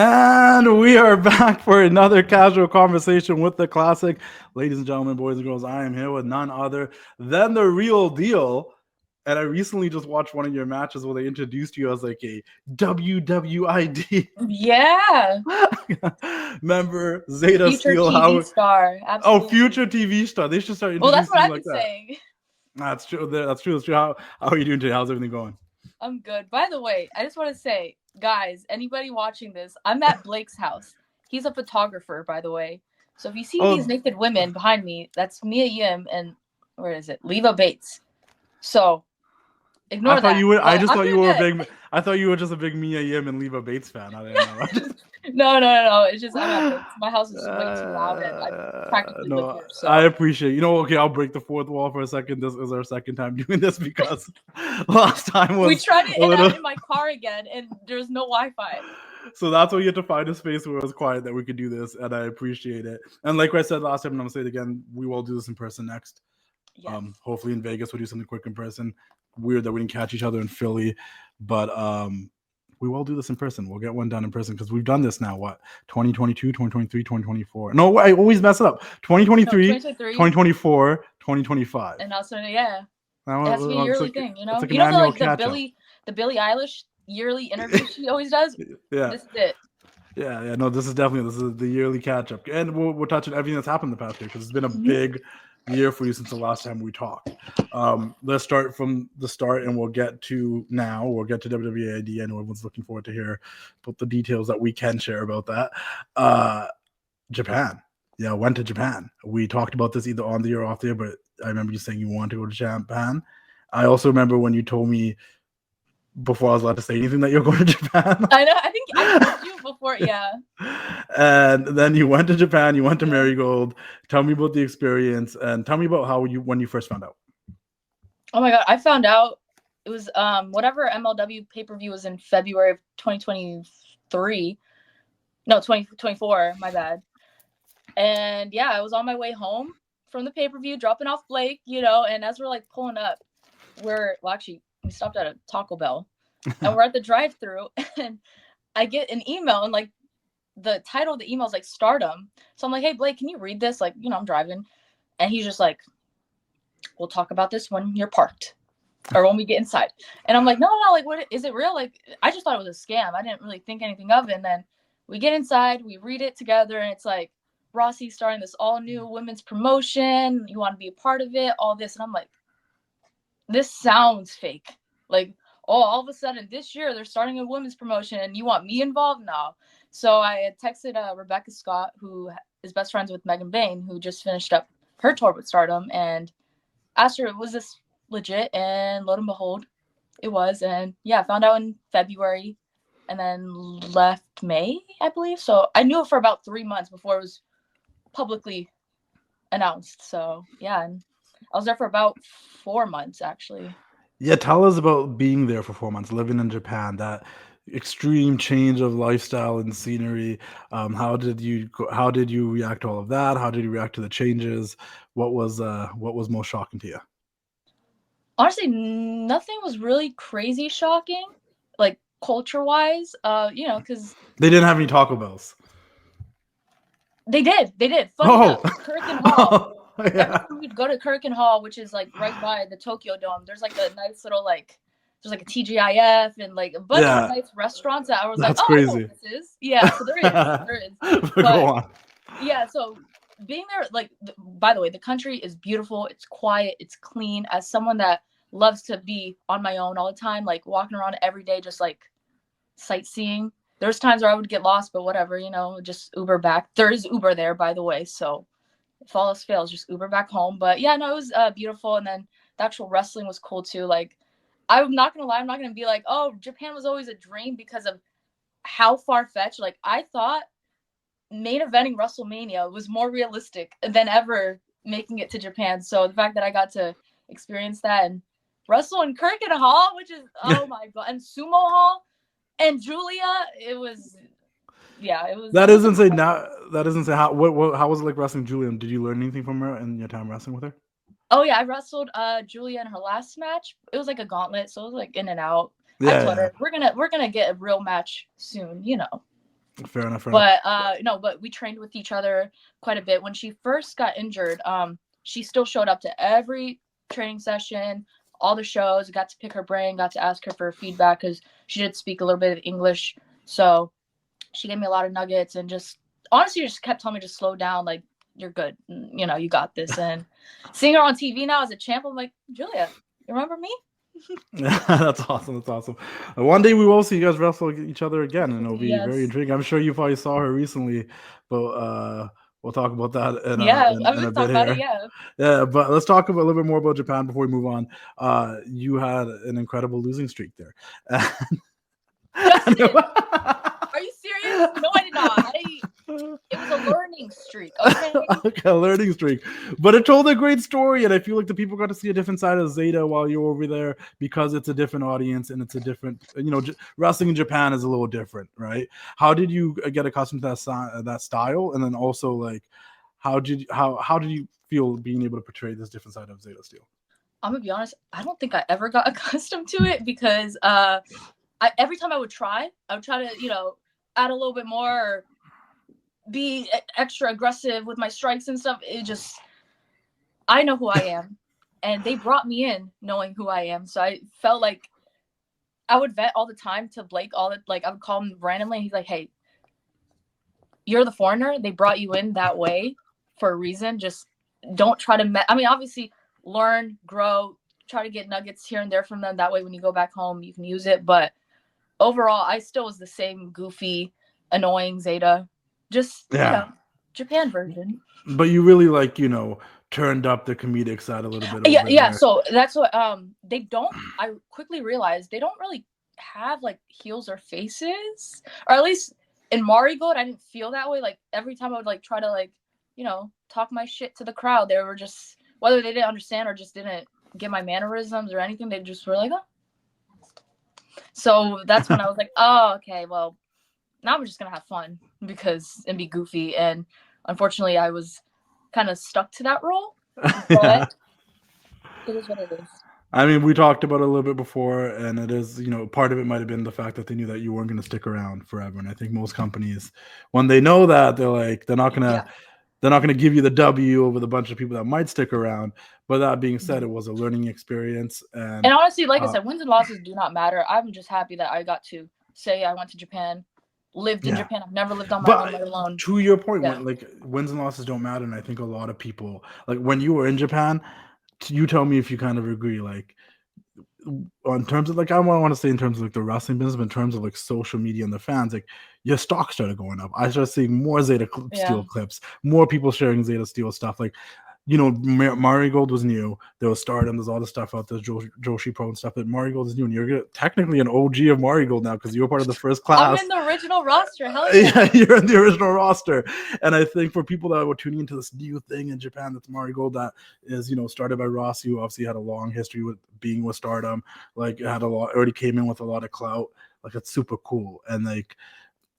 And we are back for another casual conversation with the classic. Ladies and gentlemen, boys and girls, I am here with none other than the real deal. And I recently just watched one of your matches where they introduced you as like a WWID Yeah. member, Zayda Future Steel. TV star. Absolutely. Oh, future TV star. They should start Well, introducing that's what you I've like been that. saying. That's true. That's true. How are you doing today? How's everything going? I'm good. By the way, I just want to say, guys, anybody watching this, I'm at Blake's house. He's a photographer, by the way. So if you see these naked women behind me, that's Mia Yim and where is it? Leva Bates. So ignore that. I thought you were just a big Mia Yim and Leva Bates fan. I didn't know. No. It's just I'm at Blake's. My house is way too loud, and I practically live here. So I appreciate it. Okay, I'll break the fourth wall for a second. This is our second time doing this because last time was we tried it and I'm in my car again, and there's no Wi-Fi. So that's why you had to find a space where it was quiet that we could do this, and I appreciate it. And like I said last time, and I'm gonna say it again, we will do this in person next. Yes. Hopefully in Vegas we'll do something quick in person. Weird that we didn't catch each other in Philly, but we will do this in person. We'll get one done in person because we've done this now. What 2022, 2023, 2024? No, I always mess it up. 2023, 2024, 2025. And also, yeah, it has to be a yearly thing. You know, like the Billie Eilish yearly interview she always does. Yeah, this is it. Yeah. No, this is the yearly catch up, and we'll touch on everything that's happened in the past year because it's been a big year for you since the last time we talked. Let's start from the start, and we'll get to now. We'll get to WWEID. I know everyone's looking forward to hear both the details that we can share about that. Japan. Yeah, went to Japan. We talked about this either on the air or off the air, but I remember you saying you want to go to Japan. I also remember when you told me before I was allowed to say anything that you're going to Japan. I know. I think I told you before. Yeah. And then you went to Japan. You went to Marigold. Tell me about the experience and tell me about when you first found out. Oh my God, I found out it was whatever MLW pay-per-view was in February of 2023. No, 2024. My bad. And yeah, I was on my way home from the pay-per-view, dropping off Blake. And as we're like pulling up, we stopped at a Taco Bell and we're at the drive-thru and I get an email and like the title of the email is like Stardom. So I'm like, hey Blake, can you read this? Like, I'm driving. And he's just like, we'll talk about this when you're parked or when we get inside. And I'm like, no, like what is it real? Like, I just thought it was a scam. I didn't really think anything of it. And then we get inside, we read it together and it's like, Rossi's starting this all new women's promotion. You want to be a part of it, all this. And I'm like, this sounds fake. Like, all of a sudden this year they're starting a women's promotion and you want me involved now. So I had texted Rebecca Scott, who is best friends with Megan Bain, who just finished up her tour with Stardom, and asked her, was this legit? And lo and behold, it was. And yeah, I found out in February and then left May, I believe. So I knew it for about 3 months before it was publicly announced. So yeah, and I was there for about 4 months actually. Yeah, tell us about being there for 4 months, living in Japan, that extreme change of lifestyle and scenery. How did you react to all of that? How did you react to the changes? What was most shocking to you? Honestly, nothing was really crazy shocking, like culture-wise. Because they didn't have any Taco Bells. They did. Funny enough, Kurikan Hall. Yeah. Every time we'd go to Kurikan Hall, which is like right by the Tokyo Dome, there's like a nice little there's like a TGIF and like a bunch of nice restaurants that I was like, crazy. I know what this is. Yeah, so there is. But, go on. Yeah, so being there, like, by the way, the country is beautiful. It's quiet. It's clean. As someone that loves to be on my own all the time, like walking around every day, just like sightseeing. There's times where I would get lost, but whatever, just Uber back. There is Uber there, by the way, so if all else fails, just Uber back home. But yeah, no, it was beautiful. And then the actual wrestling was cool too. Like, I'm not gonna lie, I'm not gonna be like, oh, Japan was always a dream because of how far-fetched. Like, I thought main eventing WrestleMania was more realistic than ever making it to Japan. So the fact that I got to experience that and wrestle in Kurikan Hall, which is oh my god, and Sumo Hall and Giulia, it was. That doesn't say how was it like wrestling Giulia? Did you learn anything from her in your time wrestling with her? Oh yeah, I wrestled Giulia in her last match. It was like a gauntlet, so it was like in and out. Yeah. I told her we're gonna get a real match soon, Fair enough. But no, but we trained with each other quite a bit. When she first got injured, she still showed up to every training session, all the shows, got to pick her brain, got to ask her for feedback because she did speak a little bit of English. So she gave me a lot of nuggets and just honestly just kept telling me to slow down, like, you're good. You know, you got this. And seeing her on TV now as a champ, I'm like, Giulia, you remember me? That's awesome. That's awesome. One day we will see you guys wrestle each other again, and it'll be Yes. very intriguing. I'm sure you probably saw her recently, but we'll talk about that in a bit here. Yeah, but let's talk a little bit more about Japan before we move on. You had an incredible losing streak there. Justin, are you serious? No, I did not. It was a learning streak. Okay? Okay, a learning streak. But it told a great story, and I feel like the people got to see a different side of Zayda while you were over there because it's a different audience and it's a different, wrestling in Japan is a little different, right? How did you get accustomed to that style, and then also like how did you feel being able to portray this different side of Zayda Steel? I'm gonna be honest. I don't think I ever got accustomed to it because every time I would try to add a little bit more. Or be extra aggressive with my strikes and stuff. I know who I am, and they brought me in knowing who I am. So I felt like I would vent all the time to Blake. I would call him randomly, and he's like, "Hey, you're the foreigner. They brought you in that way for a reason. Just don't try to. Obviously, learn, grow, try to get nuggets here and there from them. That way, when you go back home, you can use it. But overall, I still was the same goofy, annoying Zayda. Just Japan version. But you really turned up the comedic side a little bit. Yeah. So that's what they don't. I quickly realized they don't really have like heels or faces, or at least in Marigold, I didn't feel that way. Like every time I would like try to talk my shit to the crowd, they were just whether they didn't understand or just didn't get my mannerisms or anything. They just were like, oh. So that's when I was like, oh, okay, well. Now I'm just going to have fun and be goofy. And unfortunately, I was kind of stuck to that role. But it is what it is. I mean, we talked about it a little bit before, and it is, part of it might have been the fact that they knew that you weren't going to stick around forever. And I think most companies, when they know that, they're not going to give you the W over the bunch of people that might stick around. But that being said, it was a learning experience. And honestly, like I said, wins and losses do not matter. I'm just happy that I got to say I went to Japan. Lived in Japan. I've never lived on my own, let alone. To your point, when, wins and losses don't matter, and I think a lot of people, when you were in Japan, you tell me if you kind of agree, in terms of I want to say in terms of the wrestling business, but in terms of social media and the fans, your stock started going up. I started seeing more Zayda Steel clips, more people sharing Zayda Steel stuff. Marigold was new. There was Stardom. There's all the stuff out there, Joshi Pro and stuff. But Marigold is new, and you're technically an OG of Marigold now because you were part of the first class. I'm in the original roster. Hell yeah, you're in the original roster. And I think for people that were tuning into this new thing in Japan, that's Marigold, that is started by Ross, who obviously had a long history with being with Stardom. Already came in with a lot of clout. It's super cool, and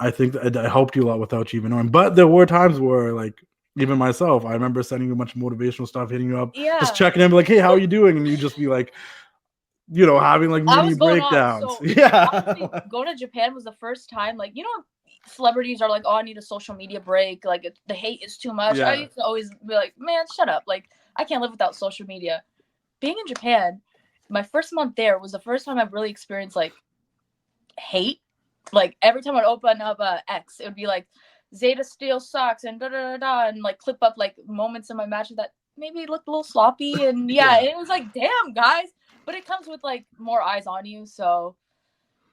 I think that I helped you a lot without you even knowing. But there were times where even myself, I remember sending you a bunch of motivational stuff, hitting you up, just checking in, hey, how are you doing? And you just be having mini breakdowns. Honestly, going to Japan was the first time, celebrities are like, oh, I need a social media break. The hate is too much. I used to always be like, man, shut up. I can't live without social media. Being in Japan, my first month there was the first time I've really experienced hate. Every time I'd open up X, it would be Zayda Steel sucks and and clip up moments in my match that maybe looked a little sloppy and it was damn guys, but it comes with more eyes on you, so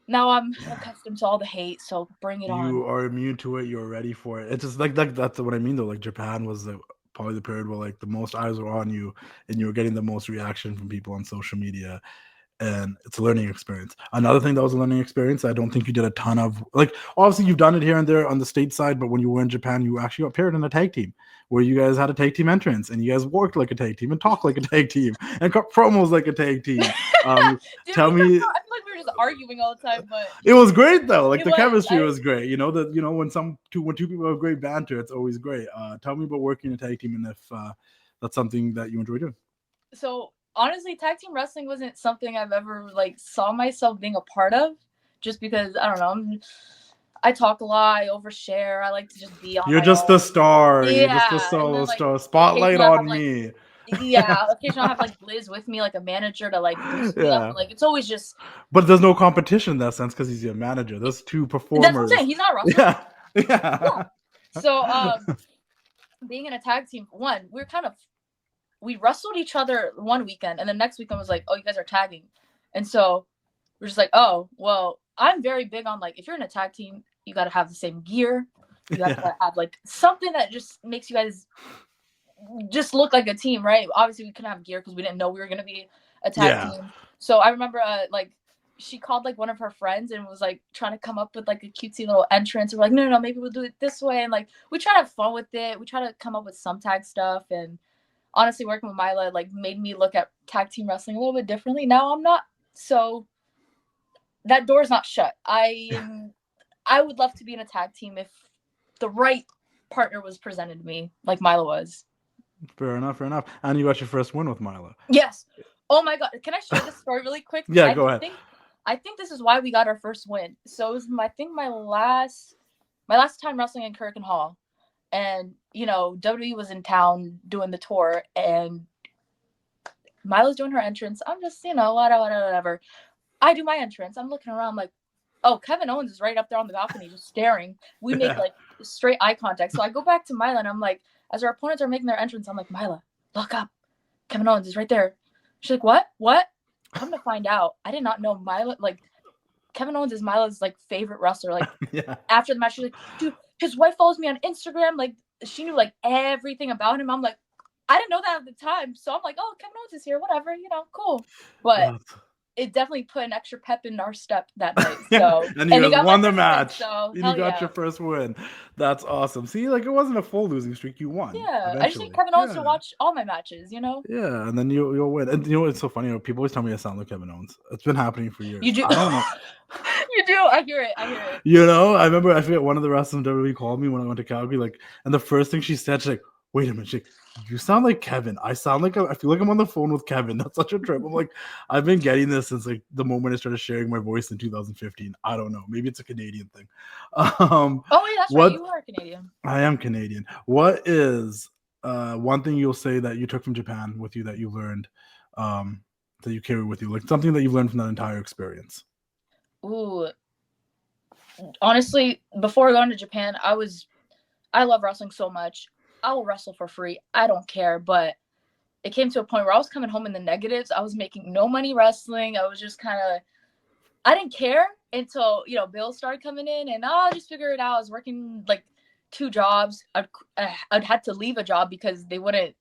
now I'm accustomed to all the hate, so bring it on. You are immune to it, you're ready for it. It's just that's what I mean though. Japan was probably the period where the most eyes were on you and you were getting the most reaction from people on social media. And it's a learning experience. Another thing that was a learning experience, I don't think you did a ton of obviously you've done it here and there on the state side, but when you were in Japan, you actually appeared in a tag team where you guys had a tag team entrance and you guys worked like a tag team and talked like a tag team and cut promos like a tag team. Tell me, I feel like we were just arguing all the time, but it was great though. The chemistry was great. When two people have great banter, it's always great. Tell me about working a tag team and if that's something that you enjoy doing. So honestly, tag team wrestling wasn't something I've ever saw myself being a part of, just because I don't know. I talk a lot, I overshare, I like to just be on You're my just own. the star. Yeah. You're just the And solo then, like, star. Spotlight occasionally I'll have, on like, me. occasionally I'll have like Liz with me, like a manager, to like boost me up. Yeah. Like it's always just But there's no competition in that sense because he's your manager. There's two performers. that's what I'm saying. He's not a wrestler. Yeah. Yeah. So being in a tag team, we wrestled each other one weekend, and the next weekend was like, oh, you guys are tagging. And so we're just like, oh, well, I'm very big on, like, if you're in a tag team, you got to have the same gear. You have to have, like, something that just makes you guys just look like a team, right? Obviously, we couldn't have gear because we didn't know we were going to be a tag team. So I remember, like, she called, like, one of her friends and was, like, trying to come up with, like, a cutesy little entrance. We're like, no, maybe we'll do it this way. And, like, we try to have fun with it. We try to come up with some tag stuff. And honestly, working with Mila, like, made me look at tag team wrestling a little bit differently. Now I'm not so... That door's not shut. I would love to be in a tag team if the right partner was presented to me, like Mila was. Fair enough. And you got your first win with Mila. Yes. Oh my God. Can I share this story really quick? Yeah, go ahead. I think this is why we got our first win. So it was my last time wrestling in Kirk and Hall. And, you know, WWE was in town doing the tour, and Mila's doing her entrance. I'm just, you know, whatever. I do my entrance. I'm looking around like, oh, Kevin Owens is right up there on the balcony just staring. We make like straight eye contact. So I go back to Mila and I'm like, as our opponents are making their entrance, I'm like, Mila, look up. Kevin Owens is right there. She's like, what? Come to find out, I did not know Mila, like, Kevin Owens is Mila's like favorite wrestler. Like after the match, she's like, dude, his wife follows me on Instagram. Like she knew like everything about him. I'm like, I didn't know that at the time. So I'm like, oh, Kevin Owens is here, whatever, you know, cool. But it definitely put an extra pep in our step that night. So and you guys won the match. And you got your first win. That's awesome. See, like it wasn't a full losing streak. You won. Yeah, eventually. I just need Kevin Owens to watch all my matches, you know? Yeah, and then you'll win. And you know what's so funny? You know, people always tell me I sound like Kevin Owens. It's been happening for years. You do. I don't know. You do. I hear it. You know, I remember, I forget, one of the wrestlers in WWE called me when I went to Calgary, like, and the first thing she said, she's like, wait a minute, she's like, you sound like Kevin. I feel like I'm on the phone with Kevin. That's such a trip. I'm like, I've been getting this since like the moment I started sharing my voice in 2015. I don't know. Maybe it's a Canadian thing. Oh wait, that's right. You are Canadian. I am Canadian. What is one thing you'll say that you took from Japan with you that you learned, that you carry with you, like something that you've learned from that entire experience? Ooh, honestly, before going to Japan, I love wrestling so much. I will wrestle for free. I don't care. But it came to a point where I was coming home in the negatives. I was making no money wrestling. I was just I didn't care until, you know, bills started coming in, and I'll just figure it out. I was working like 2 jobs. I'd had to leave a job because they wouldn't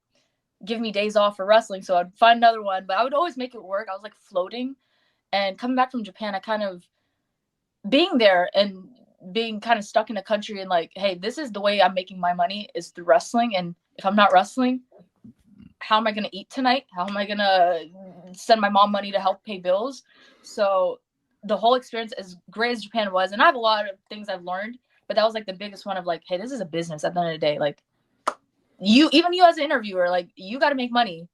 give me days off for wrestling. So I'd find another one, but I would always make it work. I was like floating. And coming back from Japan, I kind of being there and being kind of stuck in a country and like, hey, this is the way I'm making my money is through wrestling. And if I'm not wrestling, how am I going to eat tonight? How am I going to send my mom money to help pay bills? So the whole experience, as great as Japan was, and I have a lot of things I've learned, but that was like the biggest one of like, hey, this is a business at the end of the day. Like you as an interviewer, like you got to make money,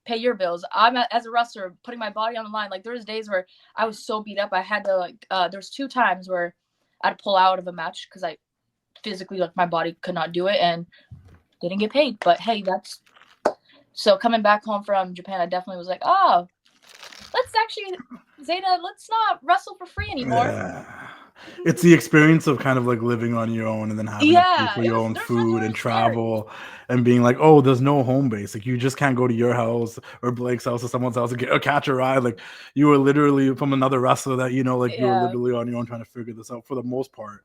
pay your bills. As a wrestler, putting my body on the line. Like there was days where I was so beat up. I had to like, there's 2 times where I'd pull out of a match because I physically, like, my body could not do it and didn't get paid. But hey, so coming back home from Japan, I definitely was like, oh, Zayda, let's not wrestle for free anymore. Yeah. It's the experience of kind of like living on your own and then having to pay for your own food and travel and being like, oh, there's no home base. Like you just can't go to your house or Blake's house or someone's house and catch a ride. Like you were literally from another wrestler that, you know, like you were literally on your own trying to figure this out for the most part.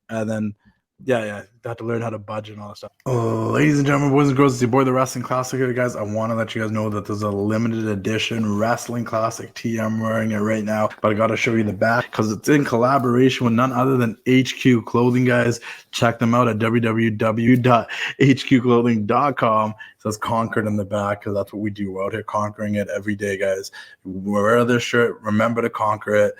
And then, you have to learn how to budget and all that stuff. Ladies and gentlemen, boys and girls, it's your boy, the Wrestling Classic here, guys. I want to let you guys know that there's a limited edition Wrestling Classic tee. I'm wearing it right now, but I got to show you the back because it's in collaboration with none other than HQ Clothing, guys. Check them out at www.hqclothing.com. It says Conquered in the back because that's what we do. We're out here conquering it every day, guys. Wear this shirt, remember to conquer it.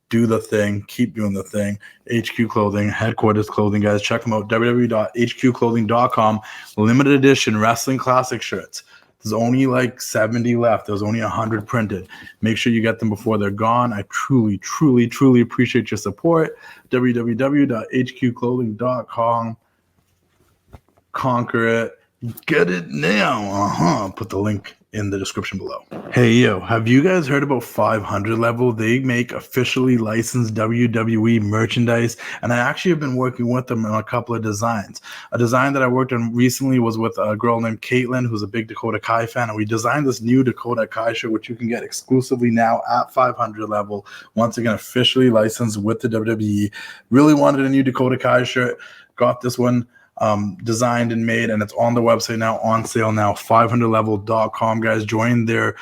Do the thing, keep doing the thing. HQ Clothing, headquarters clothing, guys. Check them out, www.hqclothing.com. Limited edition Wrestling Classic shirts. There's only like 70 left. There's only 100 printed. Make sure you get them before they're gone. I truly, truly, truly appreciate your support. www.hqclothing.com. Conquer it. Get it now. Put the link in the description below. Hey, yo, have you guys heard about 500 Level? They make officially licensed WWE merchandise, and I actually have been working with them on a couple of designs. A design that I worked on recently was with a girl named Caitlin, who's a big Dakota Kai fan, and we designed this new Dakota Kai shirt, which you can get exclusively now at 500 Level. Once again, officially licensed with the WWE. Really wanted a new Dakota Kai shirt. Got this one designed and made, and it's on the website now, on sale now, 500level.com. Guys, join their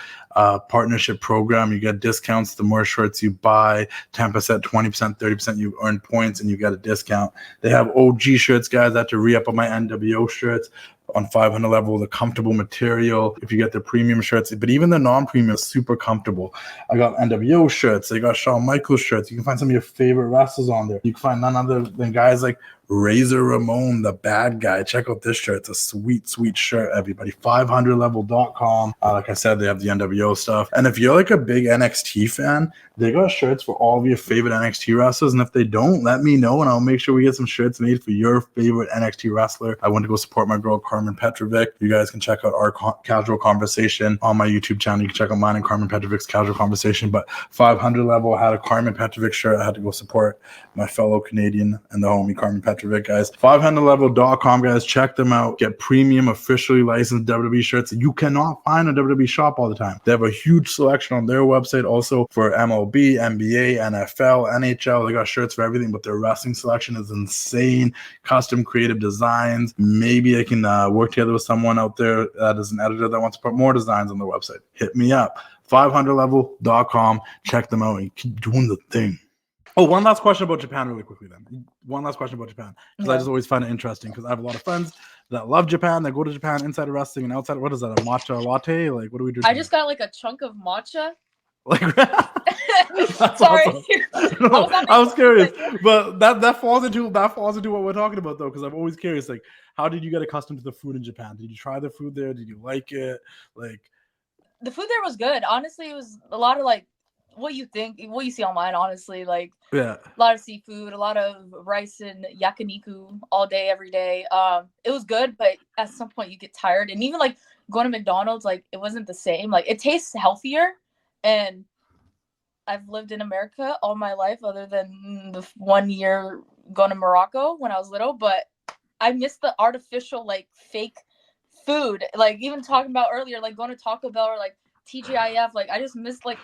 partnership program. You get discounts the more shirts you buy, 10%, 20%, 30%. You earn points and you get a discount. They have OG shirts, guys. I had to re-up on my NWO shirts on 500 Level, the comfortable material if you get the premium shirts, but even the non-premium is super comfortable. I got NWO shirts. They got Shawn Michaels shirts. You can find some of your favorite wrestlers on there. You can find none other than guys like Razor Ramon, the bad guy. Check out this shirt. It's a sweet, sweet shirt, everybody. 500level.com. Like I said, they have the NWO stuff. And if you're like a big NXT fan, they got shirts for all of your favorite NXT wrestlers. And if they don't, let me know, and I'll make sure we get some shirts made for your favorite NXT wrestler. I went to go support my girl, Carmen Petrovic. You guys can check out our casual conversation on my YouTube channel. You can check out mine and Carmen Petrovic's casual conversation. But 500 Level had a Carmen Petrovic shirt. I had to go support my fellow Canadian and the homie Carmen Petrovic, guys. 500level.com, guys. Check them out. Get premium, officially licensed WWE shirts that you cannot find in a WWE shop all the time. They have a huge selection on their website also for MLB, NBA, NFL, NHL. They got shirts for everything, but their wrestling selection is insane. Custom creative designs. Maybe I can work together with someone out there that is an editor that wants to put more designs on their website. Hit me up. 500level.com. Check them out and keep doing the thing. Oh, one last question about Japan really quickly then. One last question about Japan. Because I just always find it interesting because I have a lot of friends that love Japan, that go to Japan inside of wrestling and outside. What is that, a matcha latte? Like, what do we do? I just got like a chunk of matcha. Like, sorry. Awesome. No, I was curious. But that falls into what we're talking about though, because I'm always curious, like, how did you get accustomed to the food in Japan? Did you try the food there? Did you like it? Like, the food there was good. Honestly, it was a lot of like what you see online, honestly, like a lot of seafood, a lot of rice and yakiniku all day, every day. It was good, but at some point you get tired. And even like going to McDonald's, like it wasn't the same. Like it tastes healthier. And I've lived in America all my life, other than the 1 year going to Morocco when I was little. But I miss the artificial, like fake food. Like even talking about earlier, like going to Taco Bell or like TGIF. Like I just miss like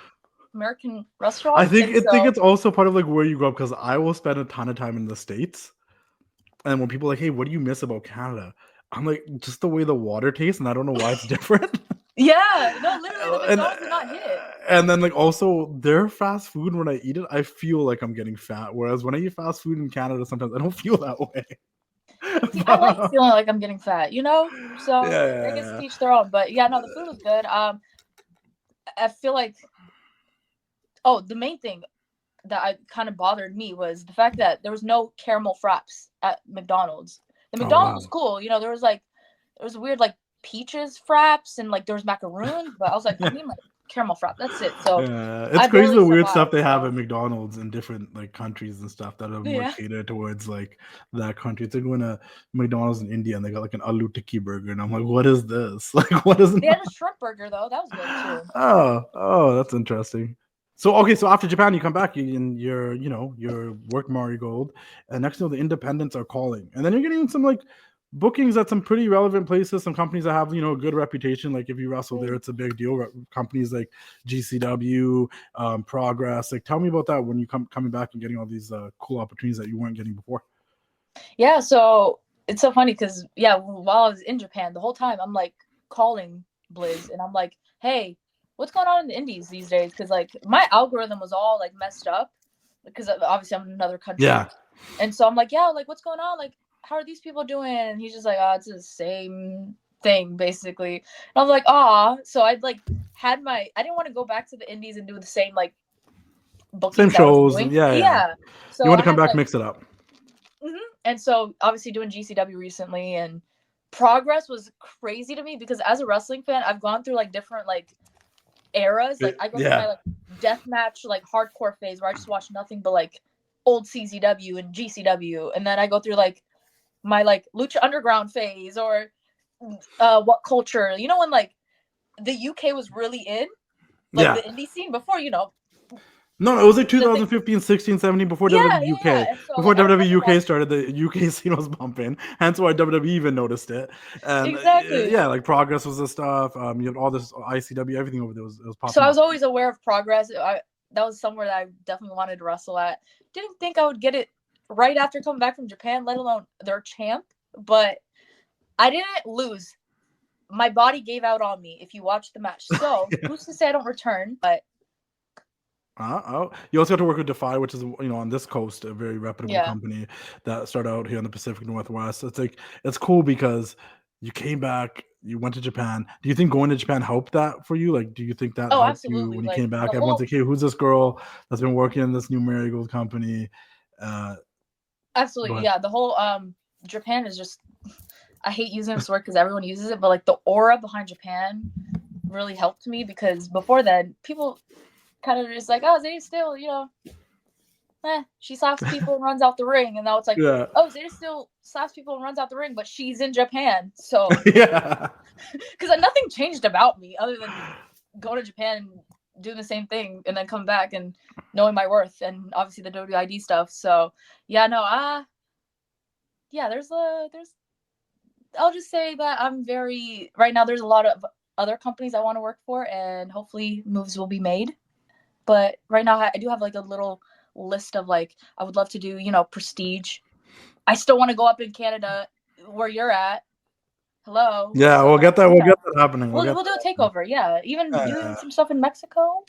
American restaurants. I think it's also part of like where you grew up, because I will spend a ton of time in the States, and when people are like, hey, what do you miss about Canada? I'm like, just the way the water tastes, and I don't know why it's different. Yeah, no, literally, the McDonald's did not hit it. And then like also their fast food, when I eat it, I feel like I'm getting fat. Whereas when I eat fast food in Canada, sometimes I don't feel that way. See, I like feeling like I'm getting fat, you know? So I guess each their own. But yeah, no, the food was good. I feel like the main thing that kind of bothered me was the fact that there was no caramel fraps at McDonald's. The McDonald's was cool, you know. There was weird like peaches fraps and like there was macaroons, but I was like, I need my caramel frap. That's it. So it's crazy the weird stuff they have at McDonald's in different like countries and stuff that are more catered towards like that country. It's like going to McDonald's in India and they got like an aloo tikki burger, and I'm like, what is this? Like, what is? They had a shrimp burger though. That was good too. Oh, that's interesting. So after Japan, you come back and you're work Marigold, and next thing you know, the independents are calling, and then you're getting some like bookings at some pretty relevant places, some companies that have a good reputation. Like if you wrestle there, it's a big deal. Companies like GCW, Progress. Like, tell me about that when you coming back and getting all these cool opportunities that you weren't getting before. Yeah, so it's so funny because while I was in Japan, the whole time I'm like calling Blizz and I'm like, hey, what's going on in the indies these days? Because like my algorithm was all like messed up because obviously I'm in another country. Yeah. And so I'm like, like what's going on? Like, how are these people doing? And he's just like, it's the same thing basically. And I was like, so I'd like I didn't want to go back to the indies and do the same like bookings. Same shows. Yeah. So you want to come back, mix it up. Mm-hmm. And so obviously doing GCW recently and Progress was crazy to me because as a wrestling fan, I've gone through like different like eras. Like I go through my like deathmatch like hardcore phase where I just watch nothing but like old CZW and GCW, and then I go through like my like Lucha Underground phase or What Culture. You know when like the UK was really in like the indie scene before, you know. No, it was like 2015, 16, 17 before WWE UK. Yeah. So, before like, WWE UK started, the UK scene was bumping. Hence why WWE even noticed it. And exactly. Yeah, like Progress was the stuff. You had all this ICW, everything over there was popping. So I was always aware of Progress. That was somewhere that I definitely wanted to wrestle at. Didn't think I would get it right after coming back from Japan, let alone their champ. But I didn't lose. My body gave out on me if you watch the match. So who's to say I don't return? But you also got to work with Defy, which is, you know, on this coast, a very reputable company that started out here in the Pacific Northwest. It's like, it's cool because you came back, you went to Japan. Do you think going to Japan helped that for you? Like, do you think that helped absolutely. you when you came back? Everyone's like, hey, who's this girl that's been working in this new Marigold company? Absolutely, yeah. The whole Japan is just, I hate using this word because everyone uses it, but like the aura behind Japan really helped me because before then, people kind of just like, oh, Zayda Steel, you know, she slaps people and runs out the ring, and now it's like, oh, Zayda Steel slaps people and runs out the ring, but she's in Japan, so because nothing changed about me other than going to Japan and doing the same thing, and then coming back and knowing my worth, and obviously the WWEID stuff. So yeah, no, there's I'll just say that I'm very right now. There's a lot of other companies I want to work for, and hopefully moves will be made. But right now, I do have like a little list of like I would love to do, you know, Prestige. I still want to go up in Canada where you're at. Hello. Yeah, so, we'll get that. We'll get that happening. We'll do a takeover. Yeah, even doing some stuff in Mexico.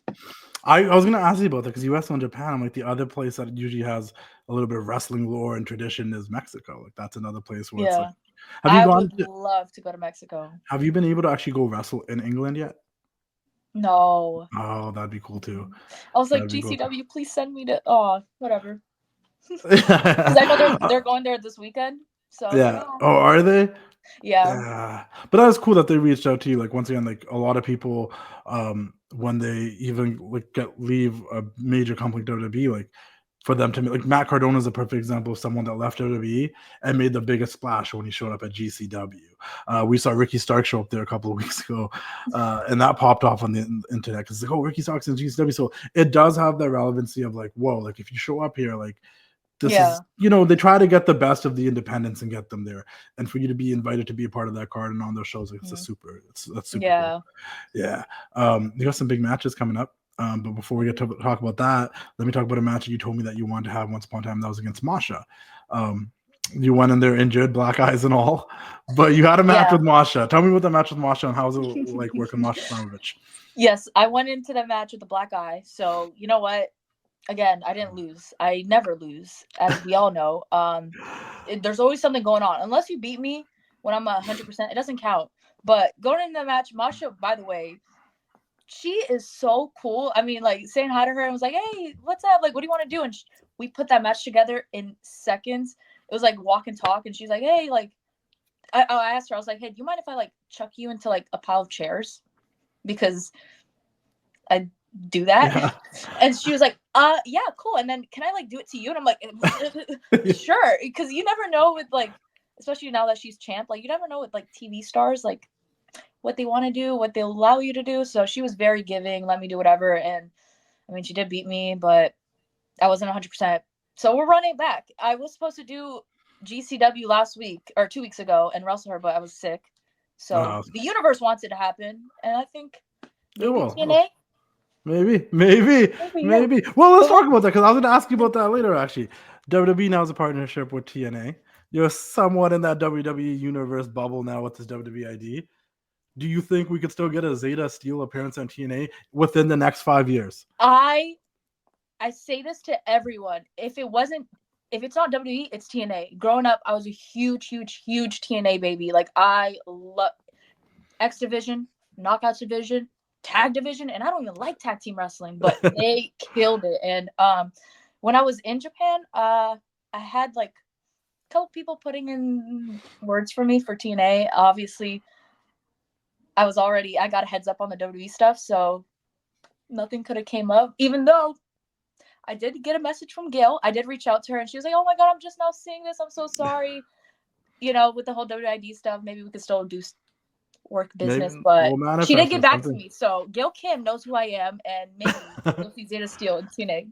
I was gonna ask you about that because you wrestle in Japan. I'm like, the other place that usually has a little bit of wrestling lore and tradition is Mexico. Like that's another place where it's like, I would love to go to Mexico. Have you been able to actually go wrestle in England yet? No. Oh, that'd be cool too. I was like, GCW, please send me to. Oh, whatever. Because I know they're going there this weekend. So yeah. Oh, are they? Yeah. But that was cool that they reached out to you. Like once again, like a lot of people, when they even like leave a major company like WWE, like for them to like Matt Cardona is a perfect example of someone that left WWE and made the biggest splash when he showed up at GCW. We saw Ricky Stark show up there a couple of weeks ago, and that popped off on the internet because like, oh, Ricky Stark's in GCW, so it does have the relevancy of like, whoa, like if you show up here, like this is, you know, they try to get the best of the independents and get them there, and for you to be invited to be a part of that card and on those shows, like, that's super cool. Yeah. You got some big matches coming up. But before we get to talk about that, let me talk about a match that you told me that you wanted to have once upon a time. That was against Masha. You went in there injured, black eyes and all, but you had a match with Masha. Tell me about the match with Masha and how was it like working Masha Slamovich? Yes, I went into the match with the black eye. So you know what? Again, I didn't lose. I never lose, as we all know. There's always something going on. Unless you beat me when I'm 100%, it doesn't count. But going into the match, Masha, by the way, she is so cool. I mean, like saying hi to her and was like, hey, what's up? Like, what do you want to do? And we put that match together in seconds. It was like walk and talk. And she's like, hey, like, I asked her, I was like, hey, do you mind if I like chuck you into like a pile of chairs? Because I do that. Yeah. And she was like, yeah, cool. And then can I like do it to you? And I'm like, sure. Because you never know with like, especially now that she's champ, like you never know with like TV stars, like what they want to do, what they'll allow you to do. So she was very giving, let me do whatever. And I mean, she did beat me, but I wasn't 100%. So we're running back. I was supposed to do GCW last week or 2 weeks ago and wrestle her, but I was sick. So the universe wants it to happen. And I think maybe TNA. Maybe. Well, let's talk about that because I was going to ask you about that later, actually. WWE now has a partnership with TNA. You're somewhat in that WWE universe bubble now with this WWEID. Do you think we could still get a Zayda Steel appearance on TNA within the next 5 years? I say this to everyone. If it's not WWE, it's TNA. Growing up, I was a huge TNA baby. Like I love X Division, Knockouts Division, Tag Division, and I don't even like tag team wrestling, but they killed it. And when I was in Japan, I had like couple people putting in words for me for TNA. Obviously, I got a heads up on the WWE stuff, so nothing could have came up. Even though I did get a message from Gail. I did reach out to her, and she was like, "Oh my God, I'm just now seeing this. I'm so sorry." With the whole WWEID stuff, maybe we could still do work business, but we'll she did get back to me. So Gail Kim knows who I am, and maybe we'll see Zayda Steel in TNA.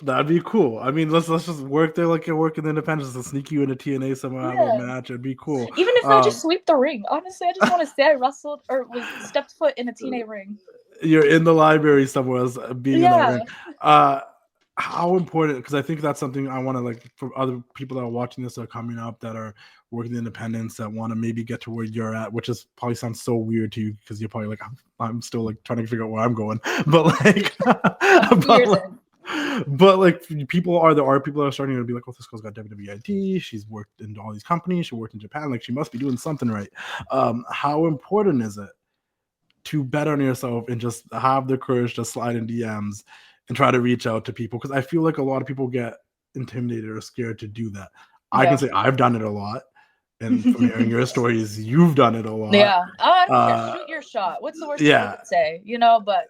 That'd be cool. I mean, let's just work there like you're working the independents and sneak you into TNA somehow, have a match. It'd be cool. Even if I just sweep the ring. Honestly, I just want to say I wrestled or was stepped foot in a TNA ring. You're in the library somewhere else, being in that ring. How important, because I think that's something I want to, like, for other people that are watching this that are coming up that are working the independents that want to maybe get to where you're at, which is probably sounds so weird to you because you're probably like, I'm still like trying to figure out where I'm going, but like, but like people are people that are starting to be like, oh, this girl's got WWEID, she's worked in all these companies, she worked in Japan, like she must be doing something right. How important is it to bet on yourself and just have the courage to slide in DMs and try to reach out to people? Because I feel like a lot of people get intimidated or scared to do that. Yeah. I can say I've done it a lot. And from hearing your stories, you've done it a lot. Yeah. I don't care. Shoot your shot. What's the worst thing you could say? But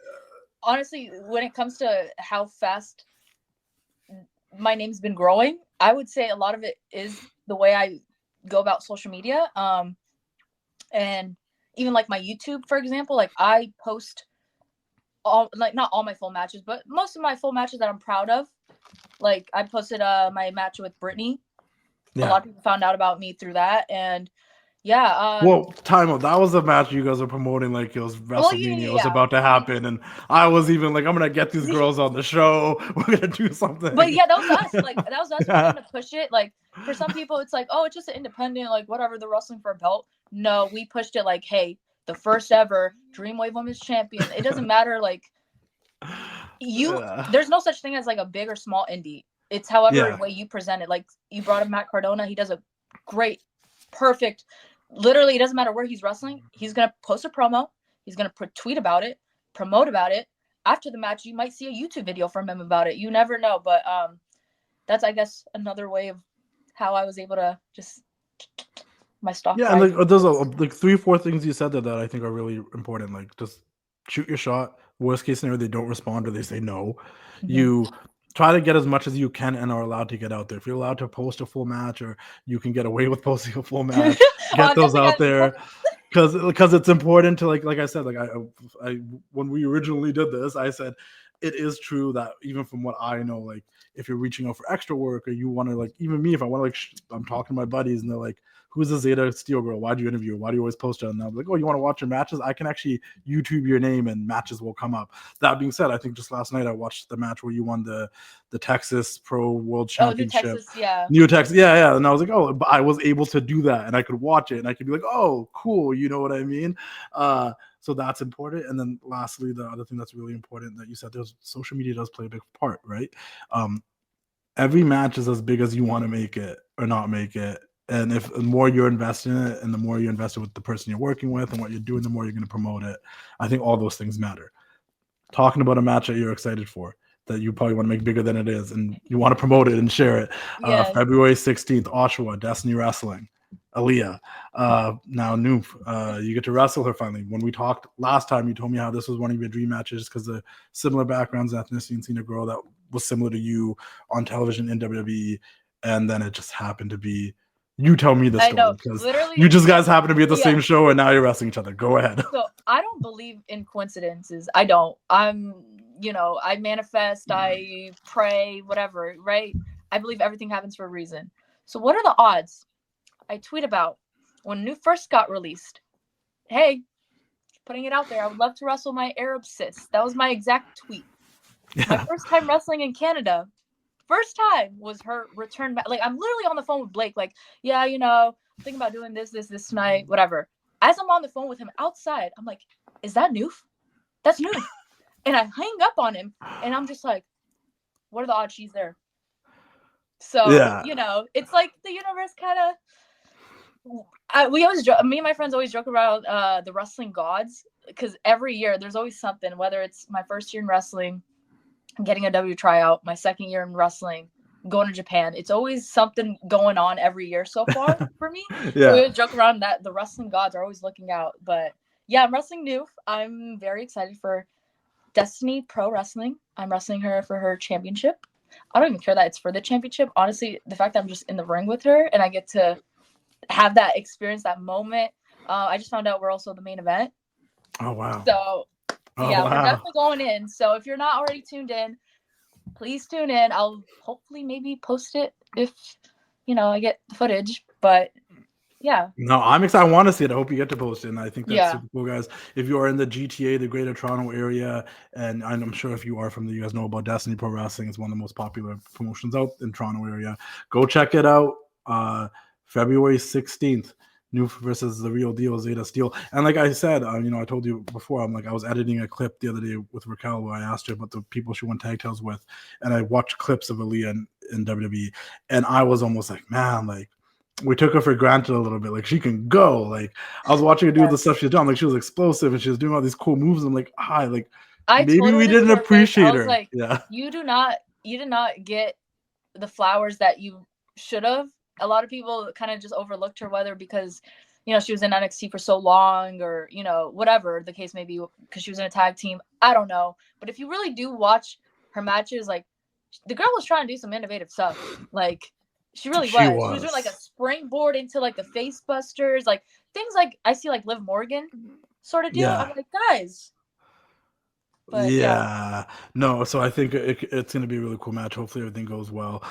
honestly, when it comes to how fast my name's been growing, I would say a lot of it is the way I go about social media. And even like my YouTube, for example, like I post not all my full matches, but most of my full matches that I'm proud of. Like I posted my match with Brittnie. Yeah. A lot of people found out about me through that, and well, time out. That was a match you guys were promoting, like it was WrestleMania was about to happen, and I was even like, I'm gonna get these girls on the show. We're gonna do something. But yeah, that was us. Like that was us trying to push it. Like for some people, it's like, oh, it's just an independent, like whatever. They're wrestling for a belt. No, we pushed it like, hey, the first ever Dreamwave Women's Champion. It doesn't matter. Like there's no such thing as like a big or small indie. It's however way you present it. Like you brought up Matt Cardona. He does a great, perfect. Literally, it doesn't matter where he's wrestling. He's gonna post a promo. He's gonna tweet about it, promote about it. After the match, you might see a YouTube video from him about it. You never know. But that's, I guess, another way of how I was able to just my stock. Yeah, and like there's like 3-4 things you said that I think are really important. Like just shoot your shot. Worst case scenario, they don't respond or they say no. Mm-hmm. You try to get as much as you can and are allowed to get out there. If you're allowed to post a full match, or you can get away with posting a full match, get those out there. Because it's important to like I said, like I when we originally did this, I said it is true that even from what I know, like if you're reaching out for extra work or you want to, like, even me, if I want to, like, I'm talking to my buddies and they're like, who's the Zayda Steel girl? Why'd you interview her? Why do you always post her? And I'm like, oh, you want to watch your matches? I can actually YouTube your name and matches will come up. That being said, I think just last night I watched the match where you won the Texas Pro World Championship. New Texas, yeah. New Texas, yeah. And I was like, oh, but I was able to do that and I could watch it and I could be like, oh, cool. You know what I mean? So that's important. And then lastly, the other thing that's really important that you said, there's social media does play a big part, right? Every match is as big as you want to make it or not make it. And if the more you're invested in it and the more you're invested with the person you're working with and what you're doing, the more you're going to promote it. I think all those things matter. Talking about a match that you're excited for, that you probably want to make bigger than it is, and you want to promote it and share it. Yes. February 16th, Oshawa, Destiny Wrestling, Aliyah, now Nhooph. You get to wrestle her finally. When we talked last time, you told me how this was one of your dream matches because of similar backgrounds, ethnicity, and seeing a girl that was similar to you on television in WWE, and then it just happened to be. You tell me the story because you just guys happen to be at the same show and now you're wrestling each other. Go ahead. So I don't believe in coincidences. I don't. I manifest, I pray, whatever, right? I believe everything happens for a reason. So what are the odds? I tweet about when Nhooph first got released. Hey, putting it out there. I would love to wrestle my Arab sis. That was my exact tweet. Yeah. My first time wrestling in Canada. First time was her return back. Like, I'm literally on the phone with Blake. Like, yeah, thinking about doing this tonight, whatever. As I'm on the phone with him outside, I'm like, is that Nhooph? That's Nhooph. And I hang up on him, and I'm just like, what are the odds she's there? So, it's like the universe kind of. Me and my friends always joke about the wrestling gods, because every year there's always something, whether it's my first year in wrestling, getting a W tryout, my second year in wrestling, going to Japan. It's always something going on every year so far for me. Yeah. We always joke around that the wrestling gods are always looking out. But yeah, I'm wrestling Nhooph. I'm very excited for Destiny Pro Wrestling. I'm wrestling her for her championship. I don't even care that it's for the championship. Honestly, the fact that I'm just in the ring with her and I get to have that experience, that moment. I just found out we're also the main event. Oh, wow. So, Oh, yeah, wow. we're definitely going in. So if you're not already tuned in, please tune in. I'll hopefully maybe post it if, I get the footage. But, yeah. No, I'm excited. I want to see it. I hope you get to post it. And I think that's Yeah. super cool, guys. If you are in the GTA, the Greater Toronto area, and I'm sure if you are from you guys know about Destiny Pro Wrestling. It's one of the most popular promotions out in Toronto area. Go check it out. February 16th. Nhooph versus the real deal, Zayda Steel. And like I said, I told you before, I was editing a clip the other day with Raquel where I asked her about the people she won tag titles with. And I watched clips of Aliyah in WWE. And I was almost like, man, like, we took her for granted a little bit. Like, she can go. Like, I was watching her do the stuff she's done. Like, she was explosive and she was doing all these cool moves. I'm like, maybe we didn't appreciate her. Like, yeah. You did not get the flowers that you should have. A lot of people kind of just overlooked her, whether because, she was in NXT for so long or, whatever the case may be, because she was in a tag team. I don't know. But if you really do watch her matches, like, the girl was trying to do some innovative stuff. Like, she really was. She was doing like a springboard into like the face busters, like things like I see like Liv Morgan sort of do. Yeah. I'm like, guys. But, yeah. No, so I think it's going to be a really cool match. Hopefully everything goes well.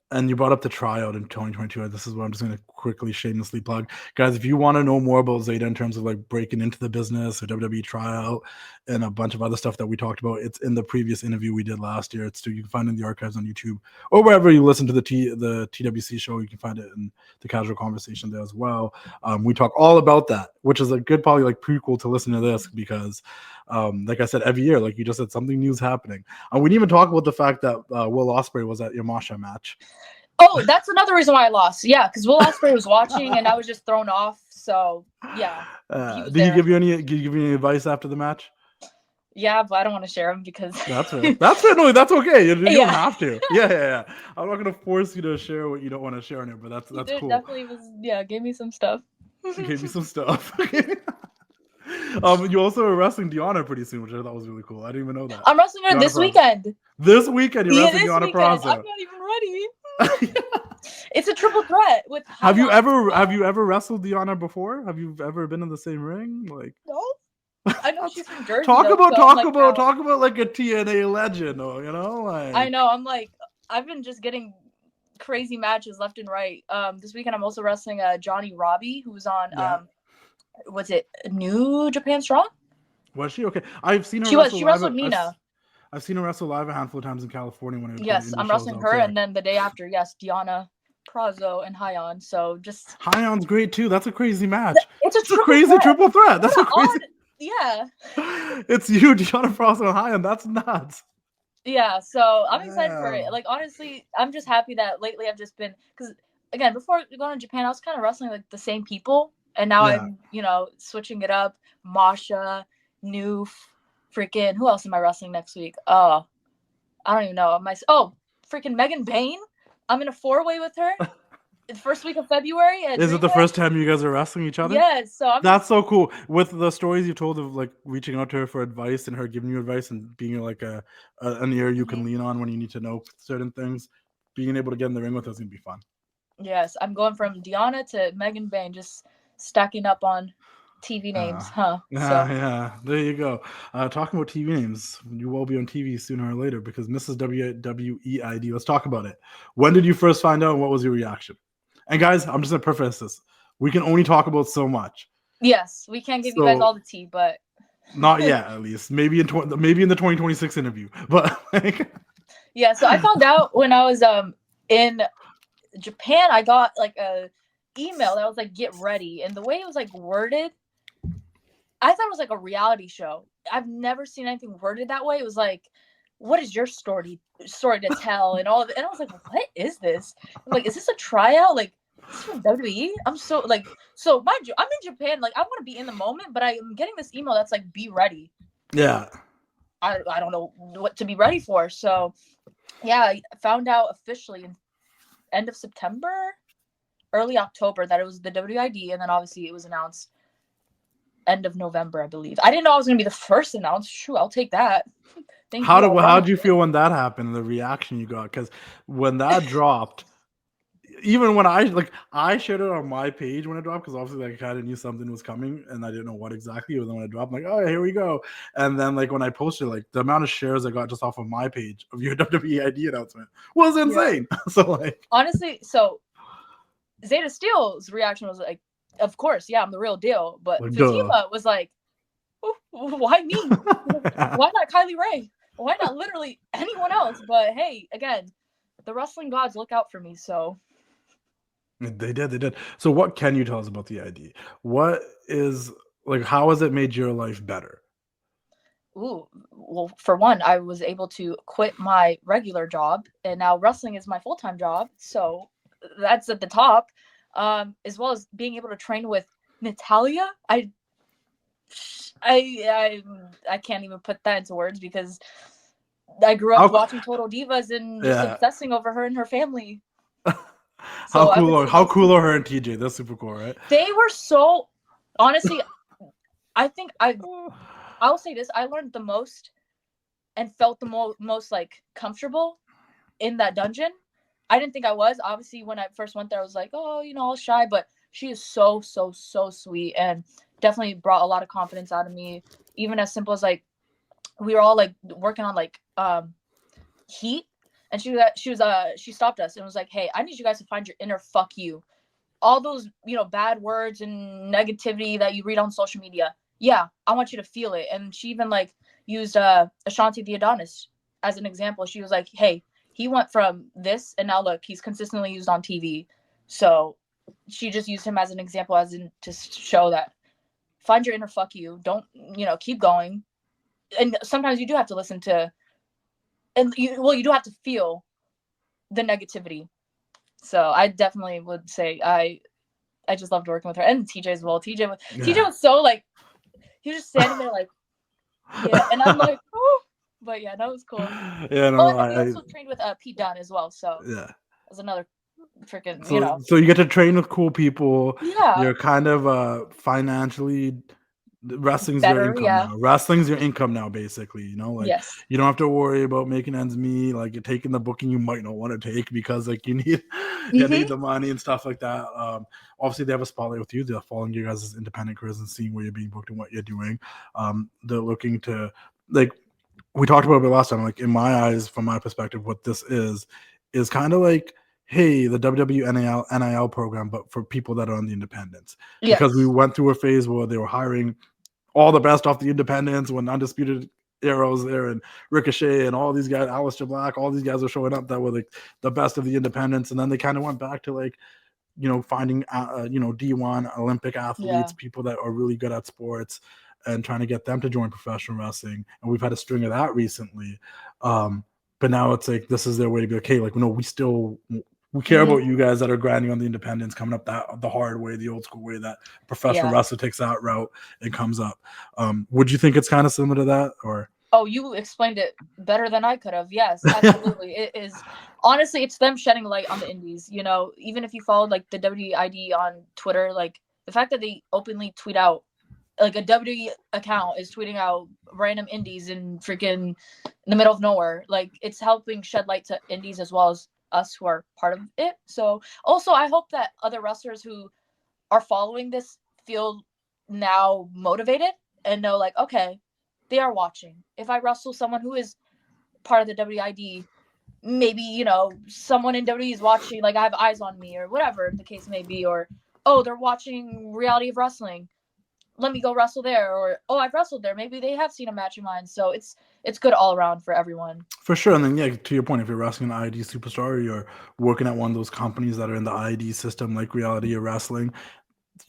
And you brought up the tryout in 2022. This is what I'm just going to quickly shamelessly plug. Guys, if you want to know more about Zayda in terms of like breaking into the business or WWE Tryout and a bunch of other stuff that we talked about, it's in the previous interview we did last year. You can find it in the archives on YouTube or wherever you listen to the TWC show. You can find it in the casual conversation there as well. We talk all about that, which is a good probably like prequel to listen to this because like I said, every year, like you just said, something new's happening. We didn't even talk about the fact that Will Ospreay was at your Masha match. Oh, that's another reason why I lost. Yeah, because Will Ospreay was watching and I was just thrown off. So yeah. Did he give you any advice after the match? Yeah, but I don't want to share them because that's fair. That's fair. No, that's okay. You don't have to. Yeah. I'm not gonna force you to share what you don't want to share on it, but that's cool. Definitely was. Yeah, gave me some stuff. Gave me some stuff. You also are wrestling Deanna pretty soon, which I thought was really cool. I didn't even know that. I'm wrestling her this weekend. This weekend, you're wrestling Deanna Prazo. I'm not even ready. It's a triple threat with. Have you ever wrestled Deanna before? Have you ever been in the same ring? Like no. I know she's from Jersey. talk about like a TNA legend, like. I know. I'm like, I've been just getting crazy matches left and right. This weekend I'm also wrestling Johnny Robbie, who was on was it New Japan Strong? Was she okay? I've seen her. She wrestled Nina. I've seen her wrestle live a handful of times in California when it was. Yes, I'm wrestling her, and then the day after, Deanna Prazo and Hyon. So just Hyon's great too. That's a crazy match. It's a crazy triple threat. That's a crazy. Yeah. It's you, Deanna Prazo, and Hyon. That's nuts. Yeah, so I'm excited for it. Like honestly, I'm just happy that lately I've just been because again before going to Japan, I was kind of wrestling like the same people. And now I'm, switching it up. Masha, Nhooph, freaking, who else am I wrestling next week? I don't even know. Freaking Megan Bain. I'm in a 4-way with her. The first week of February. Is it the first time you guys are wrestling each other? Yes. So that's so cool. With the stories you told of like reaching out to her for advice and her giving you advice and being like an ear you can lean on when you need to know certain things, being able to get in the ring with her is going to be fun. Yes. I'm going from Deanna to Megan Bain, just stacking up on TV names, Yeah, there you go. Talking about TV names, you will be on TV sooner or later because Mrs. WWEID. Let's talk about it. When did you first find out and what was your reaction? And guys, I'm just going to preface this. We can only talk about so much. Yes, we can't give you guys all the tea, but... Not yet, at least. Maybe in the 2026 interview. But Yeah, so I found out when I was in Japan, I got like a email that was like get ready, and the way it was like worded, I thought it was like a reality show. I've never seen anything worded that way. It was like, what is your story to tell and all of it, and I was like, what is this? I'm like, is this a tryout? Like, is this from WWE? I'm so like, so mind you, I'm in Japan, like I want to be in the moment, but I'm getting this email that's like be ready. Yeah, I don't know what to be ready for. So Yeah, I found out officially in end of September, early October that it was the WWEID, and then obviously it was announced end of November, I believe. I didn't know I was gonna be the first announced. Shoot, I'll take that. Thank you How did already. you feel when that happened? The reaction you got, because when that dropped, even when I shared it on my page when it dropped, because obviously like I kind of knew something was coming and I didn't know what exactly. And then when it dropped, I'm like, oh, here we go. And then like when I posted, like the amount of shares I got just off of my page of your WWEID announcement was insane. Yeah. So like, honestly, so Zayda Steel's reaction was like, of course, yeah, I'm the real deal. But like, Fatima was like, why me? Why not Kylie Ray? Why not literally anyone else? But hey, again, the wrestling gods look out for me, so. They did. So what can you tell us about the ID? What is like, how has it made your life better? Ooh, well, for one, I was able to quit my regular job, and now wrestling is my full-time job. So that's at the top. As well as being able to train with Natalya. I can't even put that into words because I grew up watching Total Divas and just obsessing over her and her family. How cool are her and TJ? That's super cool, right? They were so, honestly, I think I'll say this, I learned the most and felt the most like comfortable in that dungeon. I didn't think I was. Obviously, when I first went there, I was like, oh, you know, all shy, but she is so sweet and definitely brought a lot of confidence out of me. Even as simple as like we were all like working on like heat, and she stopped us and was like, hey, I need you guys to find your inner fuck you. All those, you know, bad words and negativity that you read on social media. Yeah, I want you to feel it. And she even like used Ashanti the Adonis as an example. She was like, hey, he went from this and now look, he's consistently used on TV. So she just used him as an example, as in to show that find your inner fuck you. Don't, you know, keep going. And sometimes you do have to listen to, and you do have to feel the negativity. So I definitely would say I just loved working with her, and TJ as well. TJ was so like, he was just standing there like, yeah, and I'm like, oh, but yeah, that was cool. Yeah, no, oh, and we also trained with Pete Dunne as well, so yeah, that's another freaking, so, you know. So you get to train with cool people. Yeah, you're kind of financially. Wrestling's better, your income now. Wrestling's your income now, basically. You know, like yes. You don't have to worry about making ends meet. Like you're taking the booking you might not want to take because like you need the money and stuff like that. Obviously they have a spotlight with you. They're following you guys as independent careers and seeing where you're being booked and what you're doing. They're looking to, like we talked about it last time. Like in my eyes, from my perspective, what this is kind of like, hey, the WWE NIL program, but for people that are on the independents. Yes. Because we went through a phase where they were hiring all the best off the independents when Undisputed Era's there and Ricochet and all these guys, Aleister Black, all these guys are showing up that were like the best of the independents. And then they kind of went back to like, finding, D1 Olympic athletes, people that are really good at sports and trying to get them to join professional wrestling. And we've had a string of that recently. But now it's like, this is their way to be like, hey, like, no, we care about you guys that are grinding on the independents, coming up the hard way, the old school way that professional wrestler takes that route and comes up. Would you think it's kind of similar to that, or? Oh, you explained it better than I could have. Yes, absolutely. It is. Honestly, it's them shedding light on the indies. You know, even if you followed like the WWEID on Twitter, like the fact that they openly tweet out, like a WWE account is tweeting out random indies in freaking the middle of nowhere. Like it's helping shed light to indies as well as us who are part of it. So also, I hope that other wrestlers who are following this feel now motivated and know like, okay, they are watching. If I wrestle someone who is part of the WID, maybe, you know, someone in WWE is watching, like I have eyes on me or whatever the case may be, or, oh, they're watching Reality of Wrestling. Let me go wrestle there. Or, oh, I've wrestled there. Maybe they have seen a match of mine. So it's good all around for everyone. For sure. And then, yeah, to your point, if you're wrestling an ID superstar, you're working at one of those companies that are in the ID system, like Reality of Wrestling,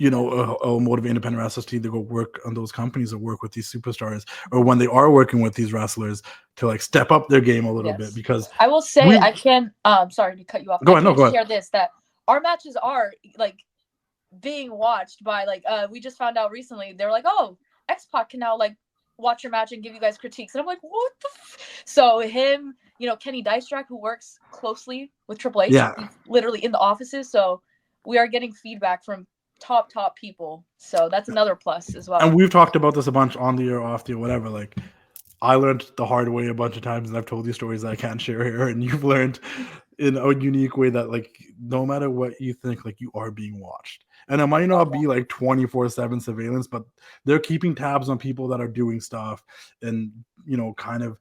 a motivated independent wrestlers to either go work on those companies or work with these superstars, or when they are working with these wrestlers to like step up their game a little bit. Because I will say, I can, sorry to cut you off. I can share this, that our matches are like being watched by like, we just found out recently, they're like, oh, X-Pac can now like watch your match and give you guys critiques. And I'm like, what the so him Kenny Dijkstra, who works closely with Triple H. Yeah. He's literally in the offices. So we are getting feedback from top people. So that's another plus as well. And we've talked about this a bunch on the air, off the air, whatever. Like, I learned the hard way a bunch of times, and I've told you stories that I can't share here, and you've learned in a unique way that, like, no matter what you think, like, you are being watched. And it might not be like 24/7 surveillance, but they're keeping tabs on people that are doing stuff and, kind of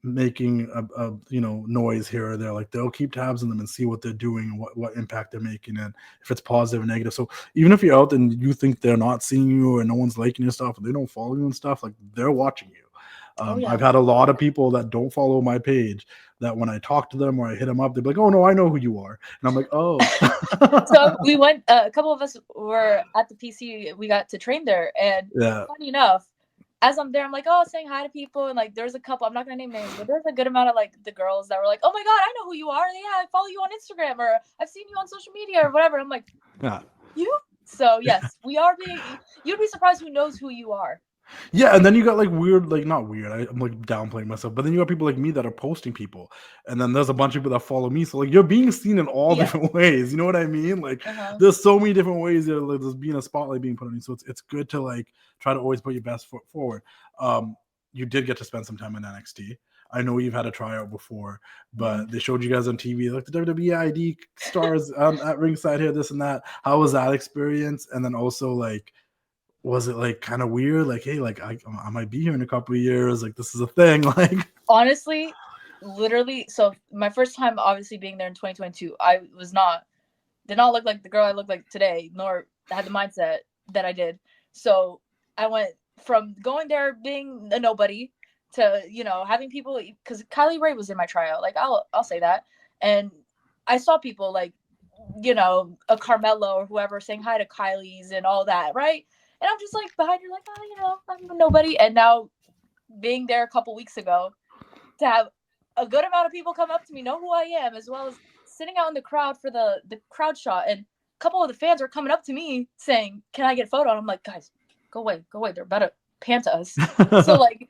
making a noise here or there. Like, they'll keep tabs on them and see what they're doing and what impact they're making, and if it's positive or negative. So even if you're out and you think they're not seeing you or no one's liking your stuff and they don't follow you and stuff, like, they're watching you. I've had a lot of people that don't follow my page that when I talk to them or I hit them up, they're like, "Oh no, I know who you are," and I'm like, "Oh." So we went. A couple of us were at the PC. We got to train there, and funny enough, as I'm there, I'm like, "Oh, saying hi to people," and like, there's a couple. I'm not gonna name names, but there's a good amount of like the girls that were like, "Oh my god, I know who you are. Yeah, I follow you on Instagram, or I've seen you on social media, or whatever." I'm like, "Yeah, you." So yes, we are being. You'd be surprised who knows who you are. Yeah, and then you got like weird, like not weird. I'm like downplaying myself, but then you got people like me that are posting people, and then there's a bunch of people that follow me. So like you're being seen in all different ways. You know what I mean? Like there's so many different ways that like, there's being a spotlight being put on you. So it's good to like try to always put your best foot forward. You did get to spend some time in NXT. I know you've had a tryout before, but they showed you guys on TV, like the WWEID stars at ringside here, this and that. How was that experience? And then also like, was it like kind of weird? Like, hey, like I might be here in a couple of years. Like this is a thing. Like honestly, literally. So my first time, obviously being there in 2022, I did not look like the girl I look like today, nor had the mindset that I did. So I went from going there being a nobody to having people, because Kylie Ray was in my tryout. Like I'll say that, and I saw people like a Carmelo or whoever saying hi to Kylie's and all that, right? And I'm just like behind her, like, oh, I'm a nobody. And now being there a couple weeks ago, to have a good amount of people come up to me, know who I am, as well as sitting out in the crowd for the crowd shot. And a couple of the fans are coming up to me saying, "Can I get a photo?" And I'm like, guys, go away. They're about to pan to us. So like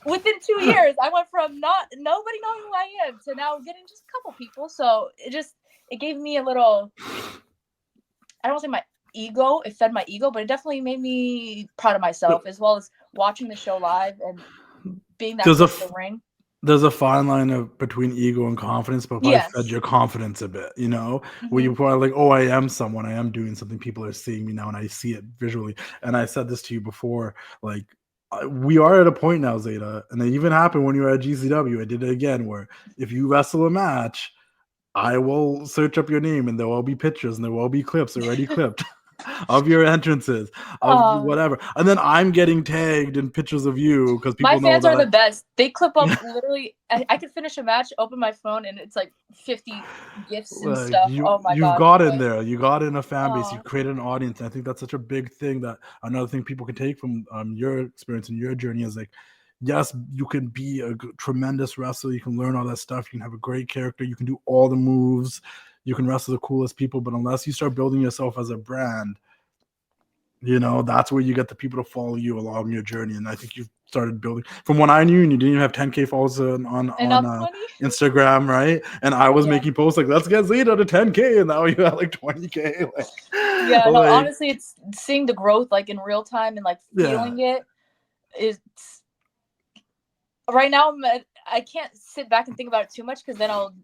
within 2 years, I went from nobody knowing who I am to now getting just a couple people. So it gave me a little, I don't want to say my ego, it fed my ego, but it definitely made me proud of myself, as well as watching the show live and being that the ring. There's a fine line between ego and confidence, but probably fed your confidence a bit, where you probably like, oh, I am someone, I am doing something, people are seeing me now and I see it visually. And I said this to you before, like we are at a point now, Zayda, and it even happened when you were at GCW. I did it again, where if you wrestle a match, I will search up your name and there will be pictures and there will be clips already clipped of your entrances, of whatever. And then I'm getting tagged in pictures of you because people know my fans are the best. They clip up literally. I could finish a match, open my phone, and it's like 50 gifts and stuff. Oh my God. You've got in there. You got in a fan base. You created an audience. And I think that's such a big thing, that another thing people can take from your experience and your journey is like, yes, you can be a tremendous wrestler. You can learn all that stuff. You can have a great character. You can do all the moves. You can wrestle the coolest people. But unless you start building yourself as a brand, that's where you get the people to follow you along your journey. And I think you've started building. From what I knew, and you didn't even have 10K followers on Instagram, right? And I was making posts like, let's get Zayda to 10K. And now you have like 20K. Honestly, it's seeing the growth like in real time and like feeling it. It's right now, I can't sit back and think about it too much because then I'll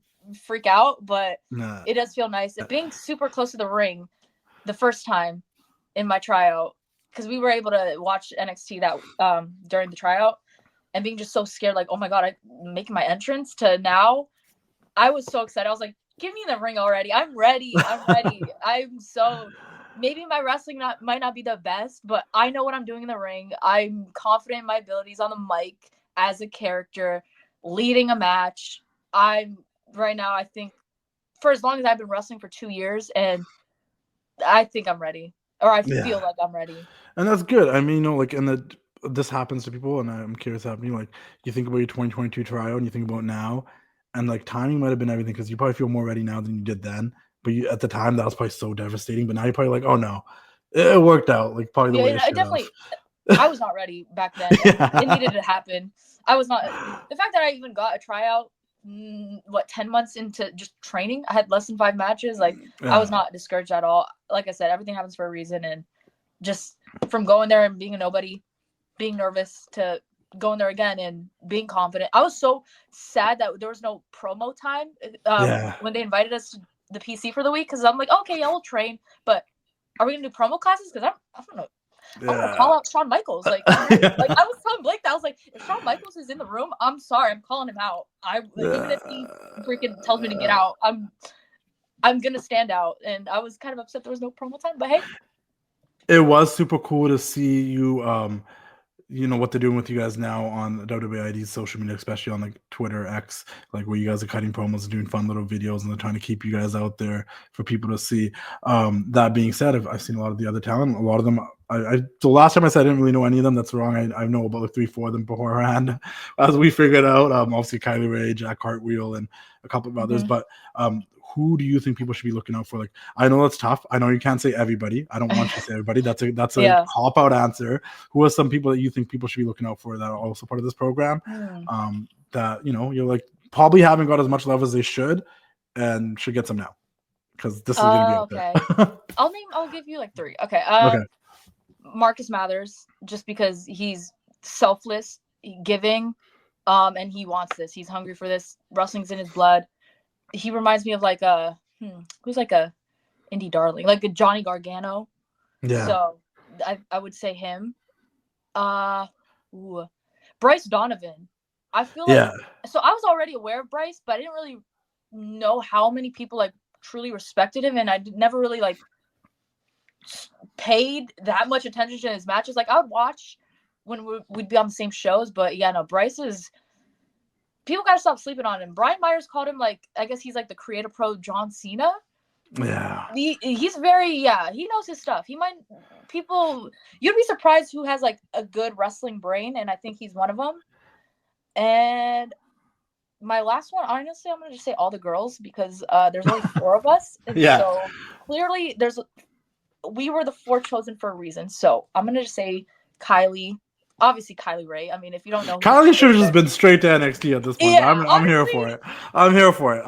freak out, but it does feel nice. Being super close to the ring the first time in my tryout, because we were able to watch NXT that during the tryout, and being just so scared, like, oh my God, I'm making my entrance, to now I was so excited. I was like, give me the ring already. I'm ready. I'm so, maybe my wrestling might not be the best, but I know what I'm doing in the ring. I'm confident in my abilities on the mic as a character, leading a match. Right now, I think, for as long as I've been wrestling for 2 years, and I think I'm ready, or I feel like I'm ready. And that's good. I mean, and this happens to people, and I'm curious happening. Like, you think about your 2022 tryout, and you think about now, and like timing might have been everything, because you probably feel more ready now than you did then. But at the time, that was probably so devastating. But now you're probably like, oh no, it worked out. Like probably the way it should have. I was not ready back then. It needed to happen. I was not. The fact that I even got a tryout 10 months into just training. I had less than 5 matches. Like, Yeah. I was not discouraged at all. Like I said, everything happens for a reason. And just from going there and being a nobody, being nervous, to going there again and being confident. I was so sad that there was no promo time when they invited us to the PC for the week, because I'm like, okay, yeah, we'll train, but are we gonna do promo classes? Because I don't know. I'm gonna call out Shawn Michaels. Like, like I was telling Blake that I was like, if Shawn Michaels is in the room, I'm sorry, I'm calling him out. Even if he freaking tells me to get out, I'm gonna stand out. And I was kind of upset there was no promo time, but hey, it was super cool to see you. You know what they're doing with you guys now on WWEID's social media, especially on like Twitter, X, like where you guys are cutting promos and doing fun little videos, and they're trying to keep you guys out there for people to see. That being said, I've seen a lot of the other talent. A lot of them, the last time I said I didn't really know any of them. That's wrong. I know about like 3-4 of them beforehand, as we figured out. Obviously Kylie Ray, Jack Cartwheel, and a couple of others. But who do you think people should be looking out for? Like, I know that's tough. I know you can't say everybody. I don't want you to say everybody. That's a cop out answer. Who are some people that you think people should be looking out for that are also part of this program? That, you know, you're like probably haven't got as much love as they should, and should get some now, because this is gonna be out there. I'll give you like 3. Okay. Marcus Mathers, just because he's selfless, giving, and he wants this. He's hungry for this. Wrestling's in his blood. He reminds me of like who's like a indie darling, like a Johnny Gargano. Yeah. So I would say him. Bryce Donavan. I feel like so I was already aware of Bryce, but I didn't really know how many people like truly respected him, and I never really like paid that much attention to his matches. Like, I would watch when we'd be on the same shows, but yeah, no, Bryce is. People gotta stop sleeping on him. Brian Myers called him, like, I guess he's like the creative pro John Cena. Yeah. He's very, he knows his stuff. You'd be surprised who has like a good wrestling brain, and I think he's one of them. And my last one, honestly, I'm gonna just say all the girls, because there's only 4 of us. And so clearly we were the 4 chosen for a reason. So I'm gonna just say Kylie. Obviously, Kylie Ray. I mean, if you don't know, Kylie should have just been straight to NXT at this point. Yeah, I'm here for it. I'm here for it.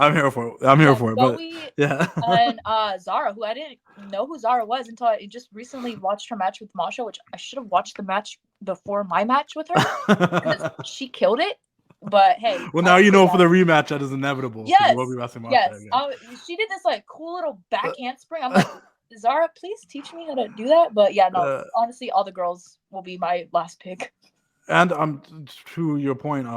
But yeah, and Zara, who I didn't know who Zara was until I just recently watched her match with Masha, which I should have watched the match before my match with her, because she killed it. But hey, well, now you know for the rematch that is inevitable. Yes, you will be wrestling Masha again. She did this like cool little back handspring. I'm like, Zara, please teach me how to do that. But yeah, no, honestly, all the girls will be my last pick. And to your point,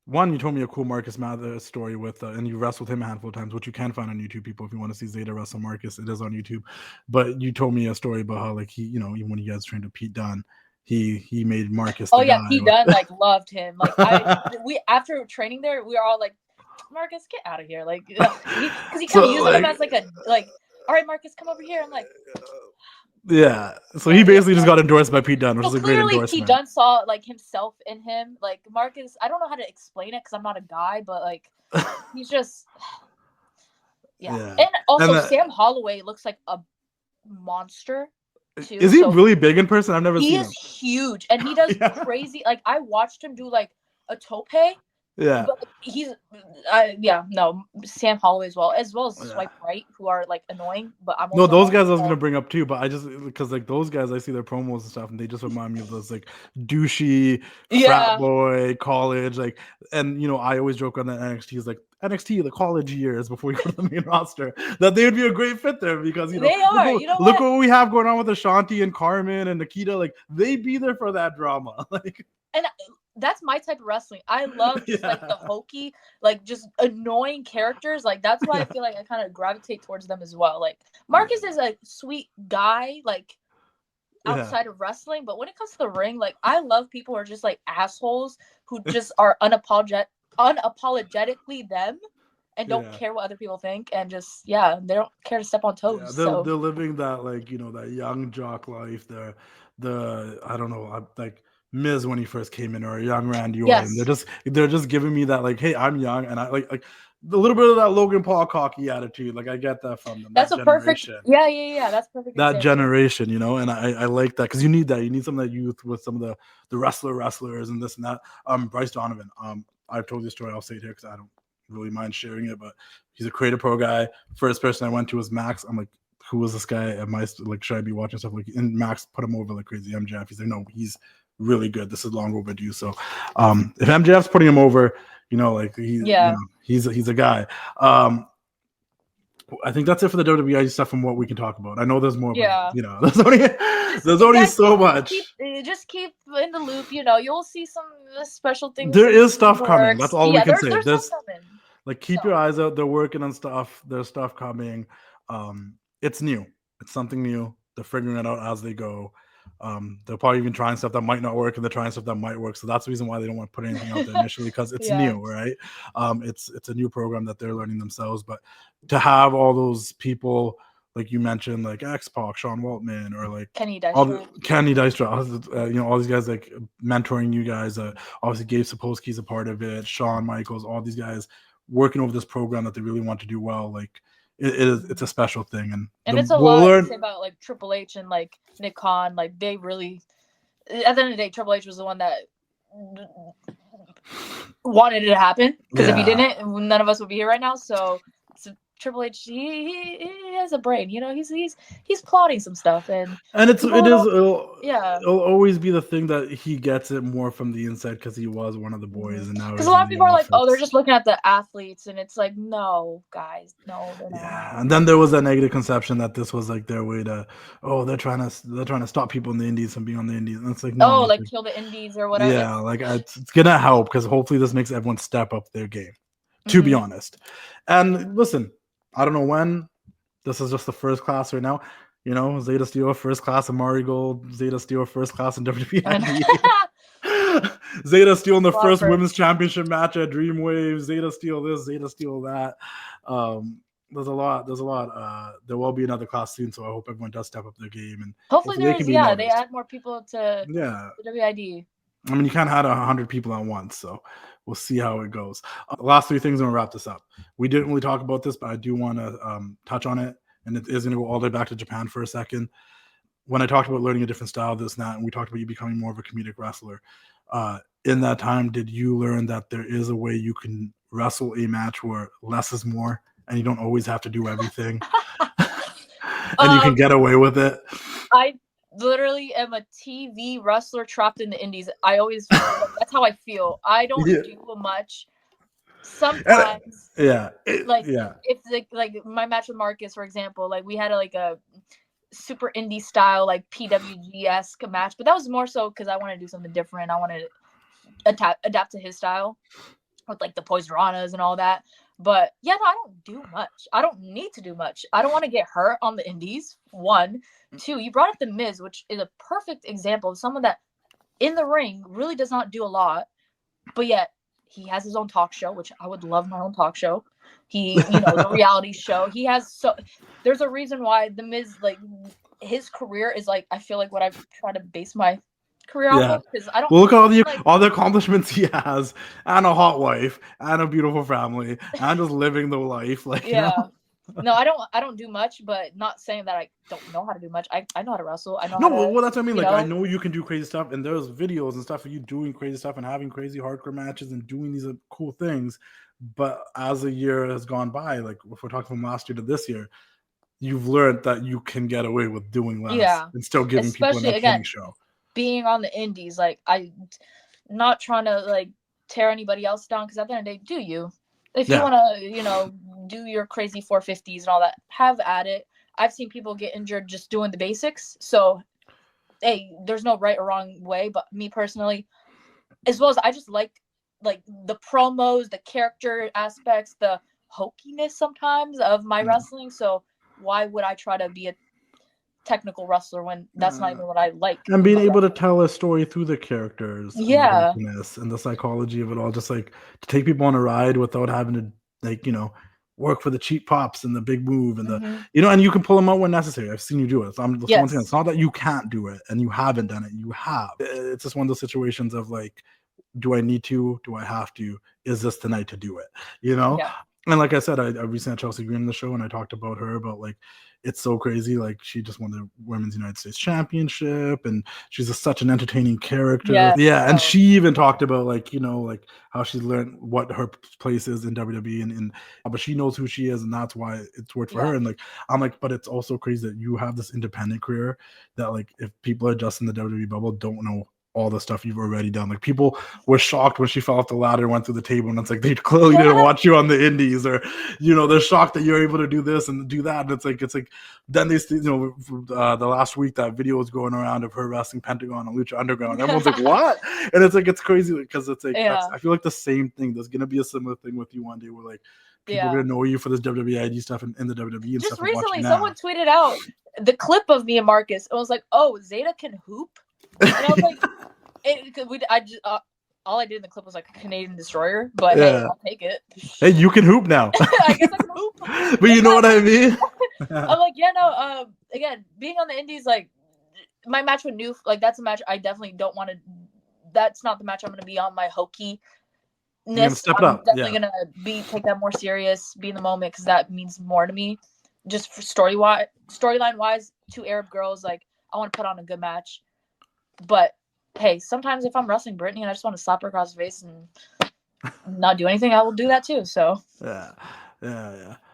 one, you told me a cool Marcus Mathers story with, and you wrestled him a handful of times, which you can find on YouTube. People, if you want to see Zayda wrestle Marcus, it is on YouTube. But you told me a story about how, like, he, you know, even when you guys trained with Pete Dunne, he made Marcus. Oh yeah, Pete Dunne like loved him. Like we after training there, we were all like, Marcus, get out of here, like, because he kind of used him as like all right, Marcus, come over here. I'm like, yeah. So he basically just got endorsed by Pete Dunne, which is a great endorsement. Pete Dunne saw like himself in him. Like, Marcus, I don't know how to explain it because I'm not a guy, but like, he's just, yeah. And also, Sam Holloway looks like a monster too. Is he really big in person? I've never seen him. He is huge, and he does crazy. Like, I watched him do like a tope. Yeah, but he's Sam Holloway as well as Swipe Right, who are like annoying. But I'm no, those guys I was gonna bring up too. But I just, because like those guys, I see their promos and stuff, and they just remind me of those like douchey frat boy college, like. And you know, I always joke on that NXT is like NXT the college years before you go to the main roster, that they would be a great fit there, because you know, they are. Look what we have going on with Ashanti and Carmen and Nikita. Like, they be there for that drama, like. And that's my type of wrestling. I love just like the hokey, like just annoying characters. Like, that's why I feel like I kind of gravitate towards them as well. Like, Marcus is a sweet guy, like outside of wrestling, but when it comes to the ring, like, I love people who are just like assholes who just are unapologetically them and don't care what other people think, and just they don't care to step on toes. They're living that, like, you know, that young jock life. The I don't know, like Miz when he first came in, or a young Randy Orton. They're just giving me that, like, hey, I'm young, and I like a little bit of that Logan Paul cocky attitude. Like, I get that from them. That's a perfect that's perfect. That generation, you know, and I like that, because you need that. You need some of that youth with some of the wrestlers and this and that. Bryce Donavan. I've told you the story. I'll say it here because I don't really mind sharing it, but he's a Creative Pro guy. First person I went to was Max. I'm like, who was this guy? Am I like, should I be watching stuff? Like, and Max put him over like crazy. MJF. He's like, no, he's really good. This is long overdue. So, if MJF's putting him over, you know, like he's a guy. I think that's it for the WWEID stuff from what we can talk about. I know there's more, but, you know, there's only so much. Just keep in the loop. You know, you'll see some special things. There is stuff coming. That's all we can say. There's stuff coming. Like, keep your eyes out. They're working on stuff. There's stuff coming. It's new. It's something new. They're figuring it out as they go. They're probably even trying stuff that might not work, and they're trying stuff that might work. So that's the reason why they don't want to put anything out there initially, because it's new, right? It's a new program that they're learning themselves. But to have all those people, like you mentioned, like X-Pac, Sean Waltman, or like Kenny Dystra, you know, all these guys like mentoring you guys. Obviously, Gabe Sapolsky's a part of it. Shawn Michaels, all these guys working over this program that they really want to do well. Like, it's a special thing, and it's a lot to say about like Triple H and like Nick Khan. Like, they really, at the end of the day, Triple H was the one that wanted it to happen, because if he didn't, none of us would be here right now. So Triple H, he has a brain, you know. He's plotting some stuff, and it'll always be the thing that he gets it more from the inside, because he was one of the boys, and now because a lot of people are like, oh, they're just looking at the athletes, and it's like, no, guys, no, they're not. Yeah, and then there was that negative conception that this was like their way to, they're trying to stop people in the indies from being on the indies, and it's like, no, like kill the indies or whatever. Yeah, like it's gonna help, because hopefully this makes everyone step up their game, to be honest. And listen, I don't know when. This is just the first class right now. You know, Zayda Steel, first class in Marigold. Zayda Steel, first class in WWE. Zayda Steel in the first women's championship match at Dreamwave. Zayda Steel this, Zayda Steel that. There's a lot. There will be another class soon, so I hope everyone does step up their game. And hopefully they add more people to the WID. I mean, you can't have 100 people at once, so we'll see how it goes. Last three things, and we'll wrap this up. We didn't really talk about this, but I do want to touch on it, and it is going to go all the way back to Japan for a second. When I talked about learning a different style, this and that, and we talked about you becoming more of a comedic wrestler, in that time, did you learn that there is a way you can wrestle a match where less is more, and you don't always have to do everything, and you can get away with it? I literally am a TV wrestler trapped in the indies. I always feel like that's how I feel. I don't do much. Sometimes, if like my match with Marcus, for example, like we had a super indie style, like PWG-esque match, but that was more so because I wanted to do something different. I wanted to adapt to his style with like the Poisoranas and all that. But yeah, no, I don't do much. I don't need to do much. I don't want to get hurt on the indies. 1, 2, you brought up The Miz, which is a perfect example of someone that in the ring really does not do a lot, but yet he has his own talk show, which I would love my own talk show. He, the reality show. He has there's a reason why The Miz, like, his career is like, I feel like what I've tried to base my career off of, because I don't. Well, look at all the accomplishments he has, and a hot wife, and a beautiful family, and just living the life. Like, No, I don't do much, but not saying that I don't know how to do much. I know how to wrestle. I know. Well, that's what I mean. Like, I know you can do crazy stuff, and there's videos and stuff of you doing crazy stuff and having crazy hardcore matches and doing these cool things. But as the year has gone by, like if we're talking from last year to this year, you've learned that you can get away with doing less and still giving people an entertaining show. Being on the indies, like, I'm not trying to like tear anybody else down, because at the end of the day, do you? If you want to, do your crazy 450s and all that, have at it. I've seen people get injured just doing the basics. So, hey, there's no right or wrong way. But me personally, as well as I just like the promos, the character aspects, the hokiness sometimes of my wrestling. So why would I try to be a technical wrestler when that's not even what I like? And being able to tell a story through the characters, and the psychology of it all, just like to take people on a ride without having to work for the cheap pops and the big move and and you can pull them out when necessary. I've seen you do it. So it's not that you can't do it and you haven't done it. You have. It's just one of those situations of like, do I need to? Do I have to? Is this the night to do it? And like I said, I recently had Chelsea Green on the show, and I talked about her about like it's so crazy. Like she just won the Women's United States Championship, and she's such an entertaining character. Yeah, and she even talked about like like how she learned what her place is in WWE, and but she knows who she is, and that's why it's worked for her. And like I'm like, but it's also crazy that you have this independent career that like if people are just in the WWE bubble don't know all the stuff you've already done. Like people were shocked when she fell off the ladder and went through the table, and it's like they clearly didn't watch you on the indies, or they're shocked that you're able to do this and do that. And it's like then they the last week that video was going around of her wrestling Pentagon and Lucha Underground. Everyone's like, what? And it's like it's crazy because it's like I feel like the same thing. There's gonna be a similar thing with you one day where like people are gonna know you for this WWEID stuff and in the WWE and just stuff. Just recently, someone tweeted out the clip of me and Marcus. It was like, oh, Zayda can hoop. And I was like, all I did in the clip was like a Canadian destroyer, but hey, I'll take it. Hey, you can hoop now. I guess I can hoop. But you know what I mean? I'm like, again, being on the indies, like my match with Nhooph, like that's a match I definitely don't want to. That's not the match I'm going to be on my hokey. I'm definitely gonna take that more serious, be in the moment because that means more to me. Just for storyline wise, 2 Arab girls, like I want to put on a good match. But hey, sometimes if I'm wrestling Brittnie and I just want to slap her across the face and not do anything, I will do that too. So yeah.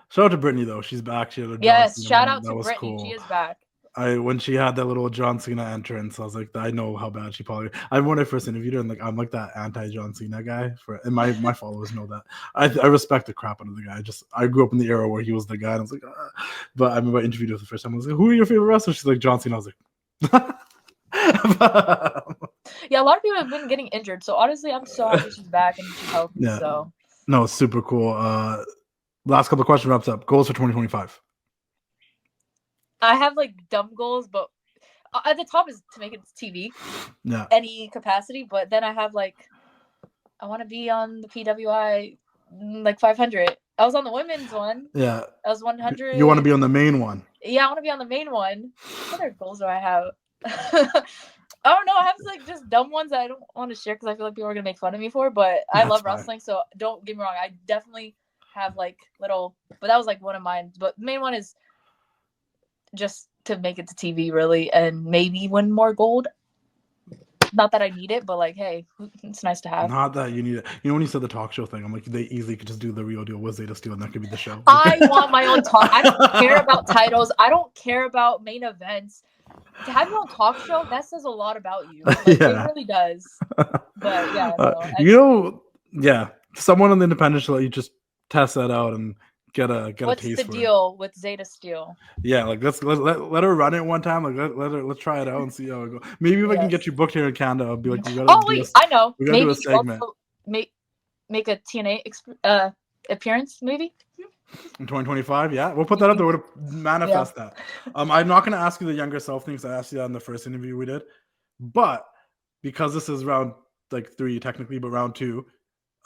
Shout out to Brittnie though, she's back. She had a shout out to Brittnie. Cool. She is back. When she had that little John Cena entrance, I was like, I know how bad she probably. When I first interviewed her, and like I'm like that anti-John Cena guy and my followers know that. I respect the crap out of the guy. I grew up in the era where he was the guy, and I was like, but I remember I interviewed her the first time. I was like, who are your favorite wrestlers? She's like John Cena. I was like. Yeah, a lot of people have been getting injured, so honestly, I'm so happy she's back and she's healthy. Yeah. So no, it's super cool. Last couple of questions wraps up. Goals for 2025. I have like dumb goals, but at the top is to make it TV. Yeah. Any capacity, but then I have like I want to be on the PWI like 500. I was on the women's one. Yeah. I was 100. You want to be on the main one? Yeah, I want to be on the main one. What other goals do I have? I don't know. I have like just dumb ones that I don't want to share because I feel like people are gonna make fun of me for. But I love wrestling, so don't get me wrong. I definitely have like little, but that was like one of mine. But the main one is just to make it to TV, really, and maybe win more gold. Not that I need it, but like, hey, it's nice to have. Not that you need it. You know, when you said the talk show thing, I'm like, they easily could just do the real deal with Zayda Steel, and that could be the show. I want my own talk. I don't care about titles. I don't care about main events. To have your own talk show, that says a lot about you. Like, it really does. But yeah, someone on the independent show let you just test that out and get a taste. What's the deal with Zayda Steel? Yeah, like let her run it one time. Like let's try it out and see how it goes. Maybe if I can get you booked here in Canada, I'll be like, I know. We gotta do a segment. Make a TNA appearance, maybe. In 2025, yeah, we'll put that up there. We'll manifest that. I'm not going to ask you the younger self things. I asked you that in the first interview we did, but because this is round like 3 technically, but round 2,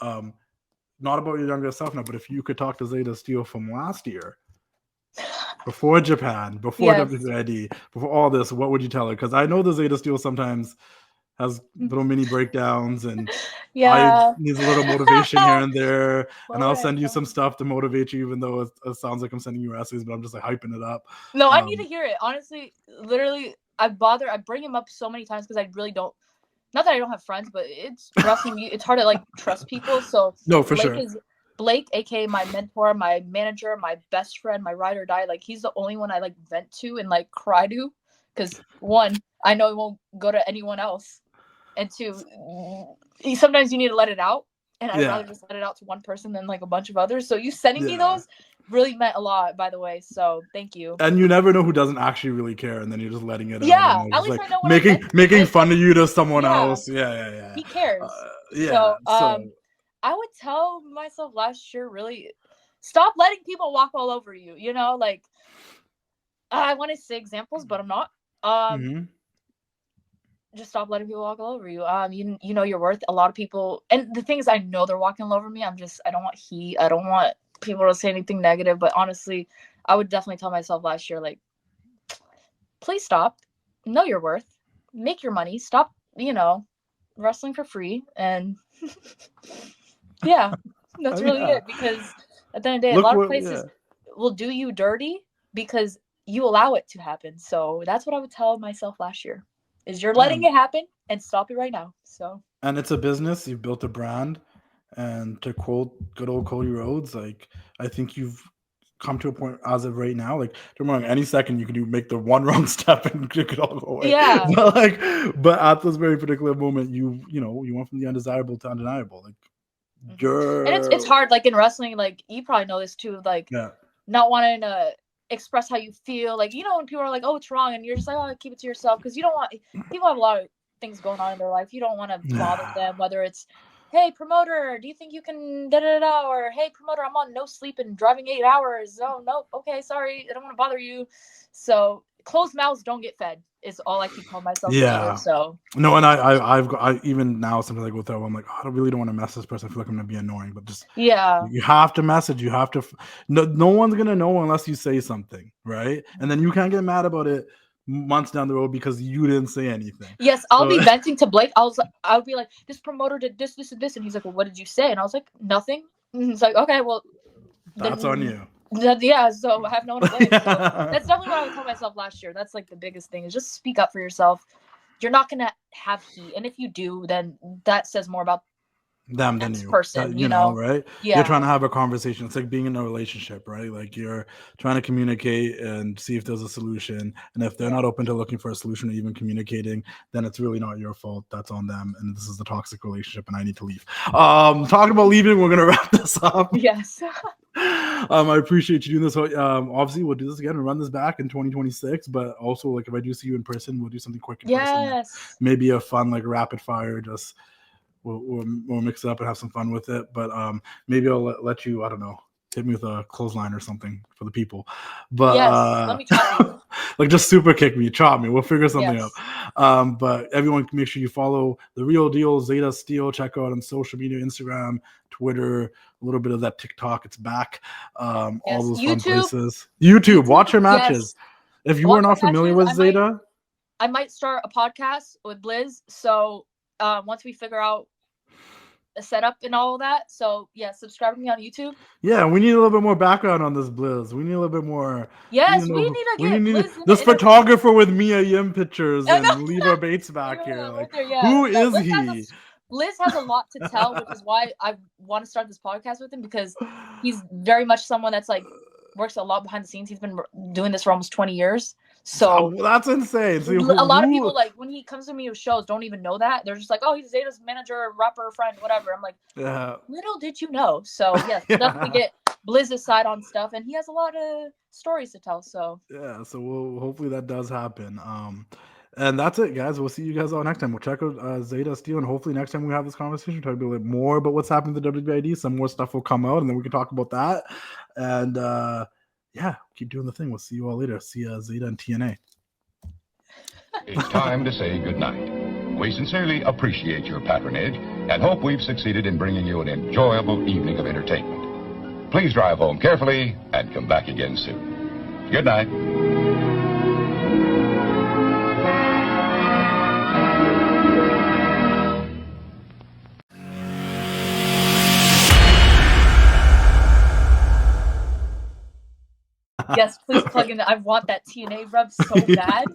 not about your younger self now. But if you could talk to Zayda Steel from last year, before Japan, before WWEID, before all this, what would you tell her? Because I know the Zayda Steel sometimes has little mini breakdowns and needs a little motivation here and there. And I'll send you some stuff to motivate you, even though it sounds like I'm sending you wrestlers, but I'm just like hyping it up. No, I need to hear it. Honestly, literally, I bring him up so many times because I really don't, not that I don't have friends, but it's wrestling. It's hard to like trust people. So no, for sure. Blake, aka my mentor, my manager, my best friend, my ride or die. Like he's the only one I like vent to and like cry to. Because 1, I know he won't go to anyone else. And 2, sometimes you need to let it out. And I'd rather just let it out to one person than like a bunch of others. So you sending me those really meant a lot, by the way. So thank you. And you never know who doesn't actually really care, and then you're just letting it out. Yeah, at least like I know what making fun of you to someone else. Yeah. He cares. So I would tell myself last year, really, stop letting people walk all over you. You know, like I want to say examples, but I'm not. Just stop letting people walk all over you. You know your worth. A lot of people, and the thing is, I know they're walking all over me. I don't want heat. I don't want people to say anything negative. But honestly, I would definitely tell myself last year, like, please stop. Know your worth. Make your money. Stop, wrestling for free. And yeah, that's really it. Because At the end of the day, a lot of places will do you dirty because you allow it to happen. So that's what I would tell myself last year: is you're letting it happen and stop it right now. So. And it's a business. You've built a brand, and to quote good old Cody Rhodes, like I think you've come to a point as of right now, like don't wrong, any second you can make the one wrong step and it could all go away. Yeah. But at this very particular moment, you went from the undesirable to undeniable. Like, and it's hard. Like in wrestling, like you probably know this too. Like, not wanting to express how you feel. Like, when people are like, "Oh, it's wrong," and you're just like, "Oh, keep it to yourself," because you don't want people have a lot of things going on in their life. You don't want to bother them, whether it's, "Hey, promoter, do you think you can da-da-da-da?" Or, "Hey, promoter, I'm on no sleep and driving 8 hours. Oh, no, okay, sorry, I don't want to bother you." So closed mouths don't get fed is all I keep telling myself. Yeah. So no, and I even now something like with that, I'm like, I really don't want to mess this person. I feel like I'm gonna be annoying, but just you have to message. You have to. No one's gonna know unless you say something, right? And then you can't get mad about it months down the road because you didn't say anything. Yes, I'll be venting to Blake. I'll be like, "This promoter did this, this, and this," and he's like, "Well, what did you say?" And I was like, "Nothing." And he's like, "Okay, well, that's on you." Yeah, so I have no one to blame. So that's definitely what I would tell myself last year. That's like the biggest thing, is just speak up for yourself. You're not gonna have heat, and if you do, then that says more about them than you. Person, right? Yeah. You're trying to have a conversation. It's like being in a relationship, right? Like you're trying to communicate and see if there's a solution. And if they're not open to looking for a solution or even communicating, then it's really not your fault. That's on them. And this is the toxic relationship, and I need to leave. Talking about leaving, we're gonna wrap this up. Yes. I appreciate you doing this. Obviously, we'll do this again and run this back in 2026. But also, like, if I do see you in person, we'll do something quick in person. Like, maybe a fun, like, rapid fire. Just we'll mix it up and have some fun with it. But maybe I'll let you, I don't know, hit me with a clothesline or something for the people. But let me chop you. like, just super kick me, chop me. We'll figure something out. But everyone, make sure you follow The Real Deal, Zayda Steel. Check out on social media, Instagram, Twitter, a little bit of that TikTok. It's back. All those fun places. YouTube, watch her matches. If you are not familiar with Zayda, I might start a podcast with Blizz. So once we figure out a setup and all of that, so subscribe to me on YouTube. Yeah, we need a little bit more background on this Blizz. We need a little bit more. Yes, we need to get Blizz this photographer with Mia Yim pictures and Leva Bates back here. Like, who is he? Blizz has a lot to tell, which is why I want to start this podcast with him, because he's very much someone that's like works a lot behind the scenes. He's been doing this for almost 20 years. So that's insane. So a lot of people, like, when he comes to me with shows, don't even know that. They're just like, "Oh, he's Zayda's manager, rapper, friend, whatever." I'm like, little did you know. So definitely get Blizz's side on stuff, and he has a lot of stories to tell. So so hopefully that does happen. And that's it, guys. We'll see you guys all next time. We'll check out Zayda Steel, and hopefully next time we have this conversation, talk a little bit more about what's happening to WWEID. Some more stuff will come out, and then we can talk about that. And keep doing the thing. We'll see you all later. See Zayda and TNA. It's time to say goodnight. We sincerely appreciate your patronage and hope we've succeeded in bringing you an enjoyable evening of entertainment. Please drive home carefully and come back again soon. Good night. Yes, please plug in. I want that TNA rub so bad.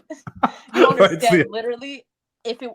You don't understand. Literally, if it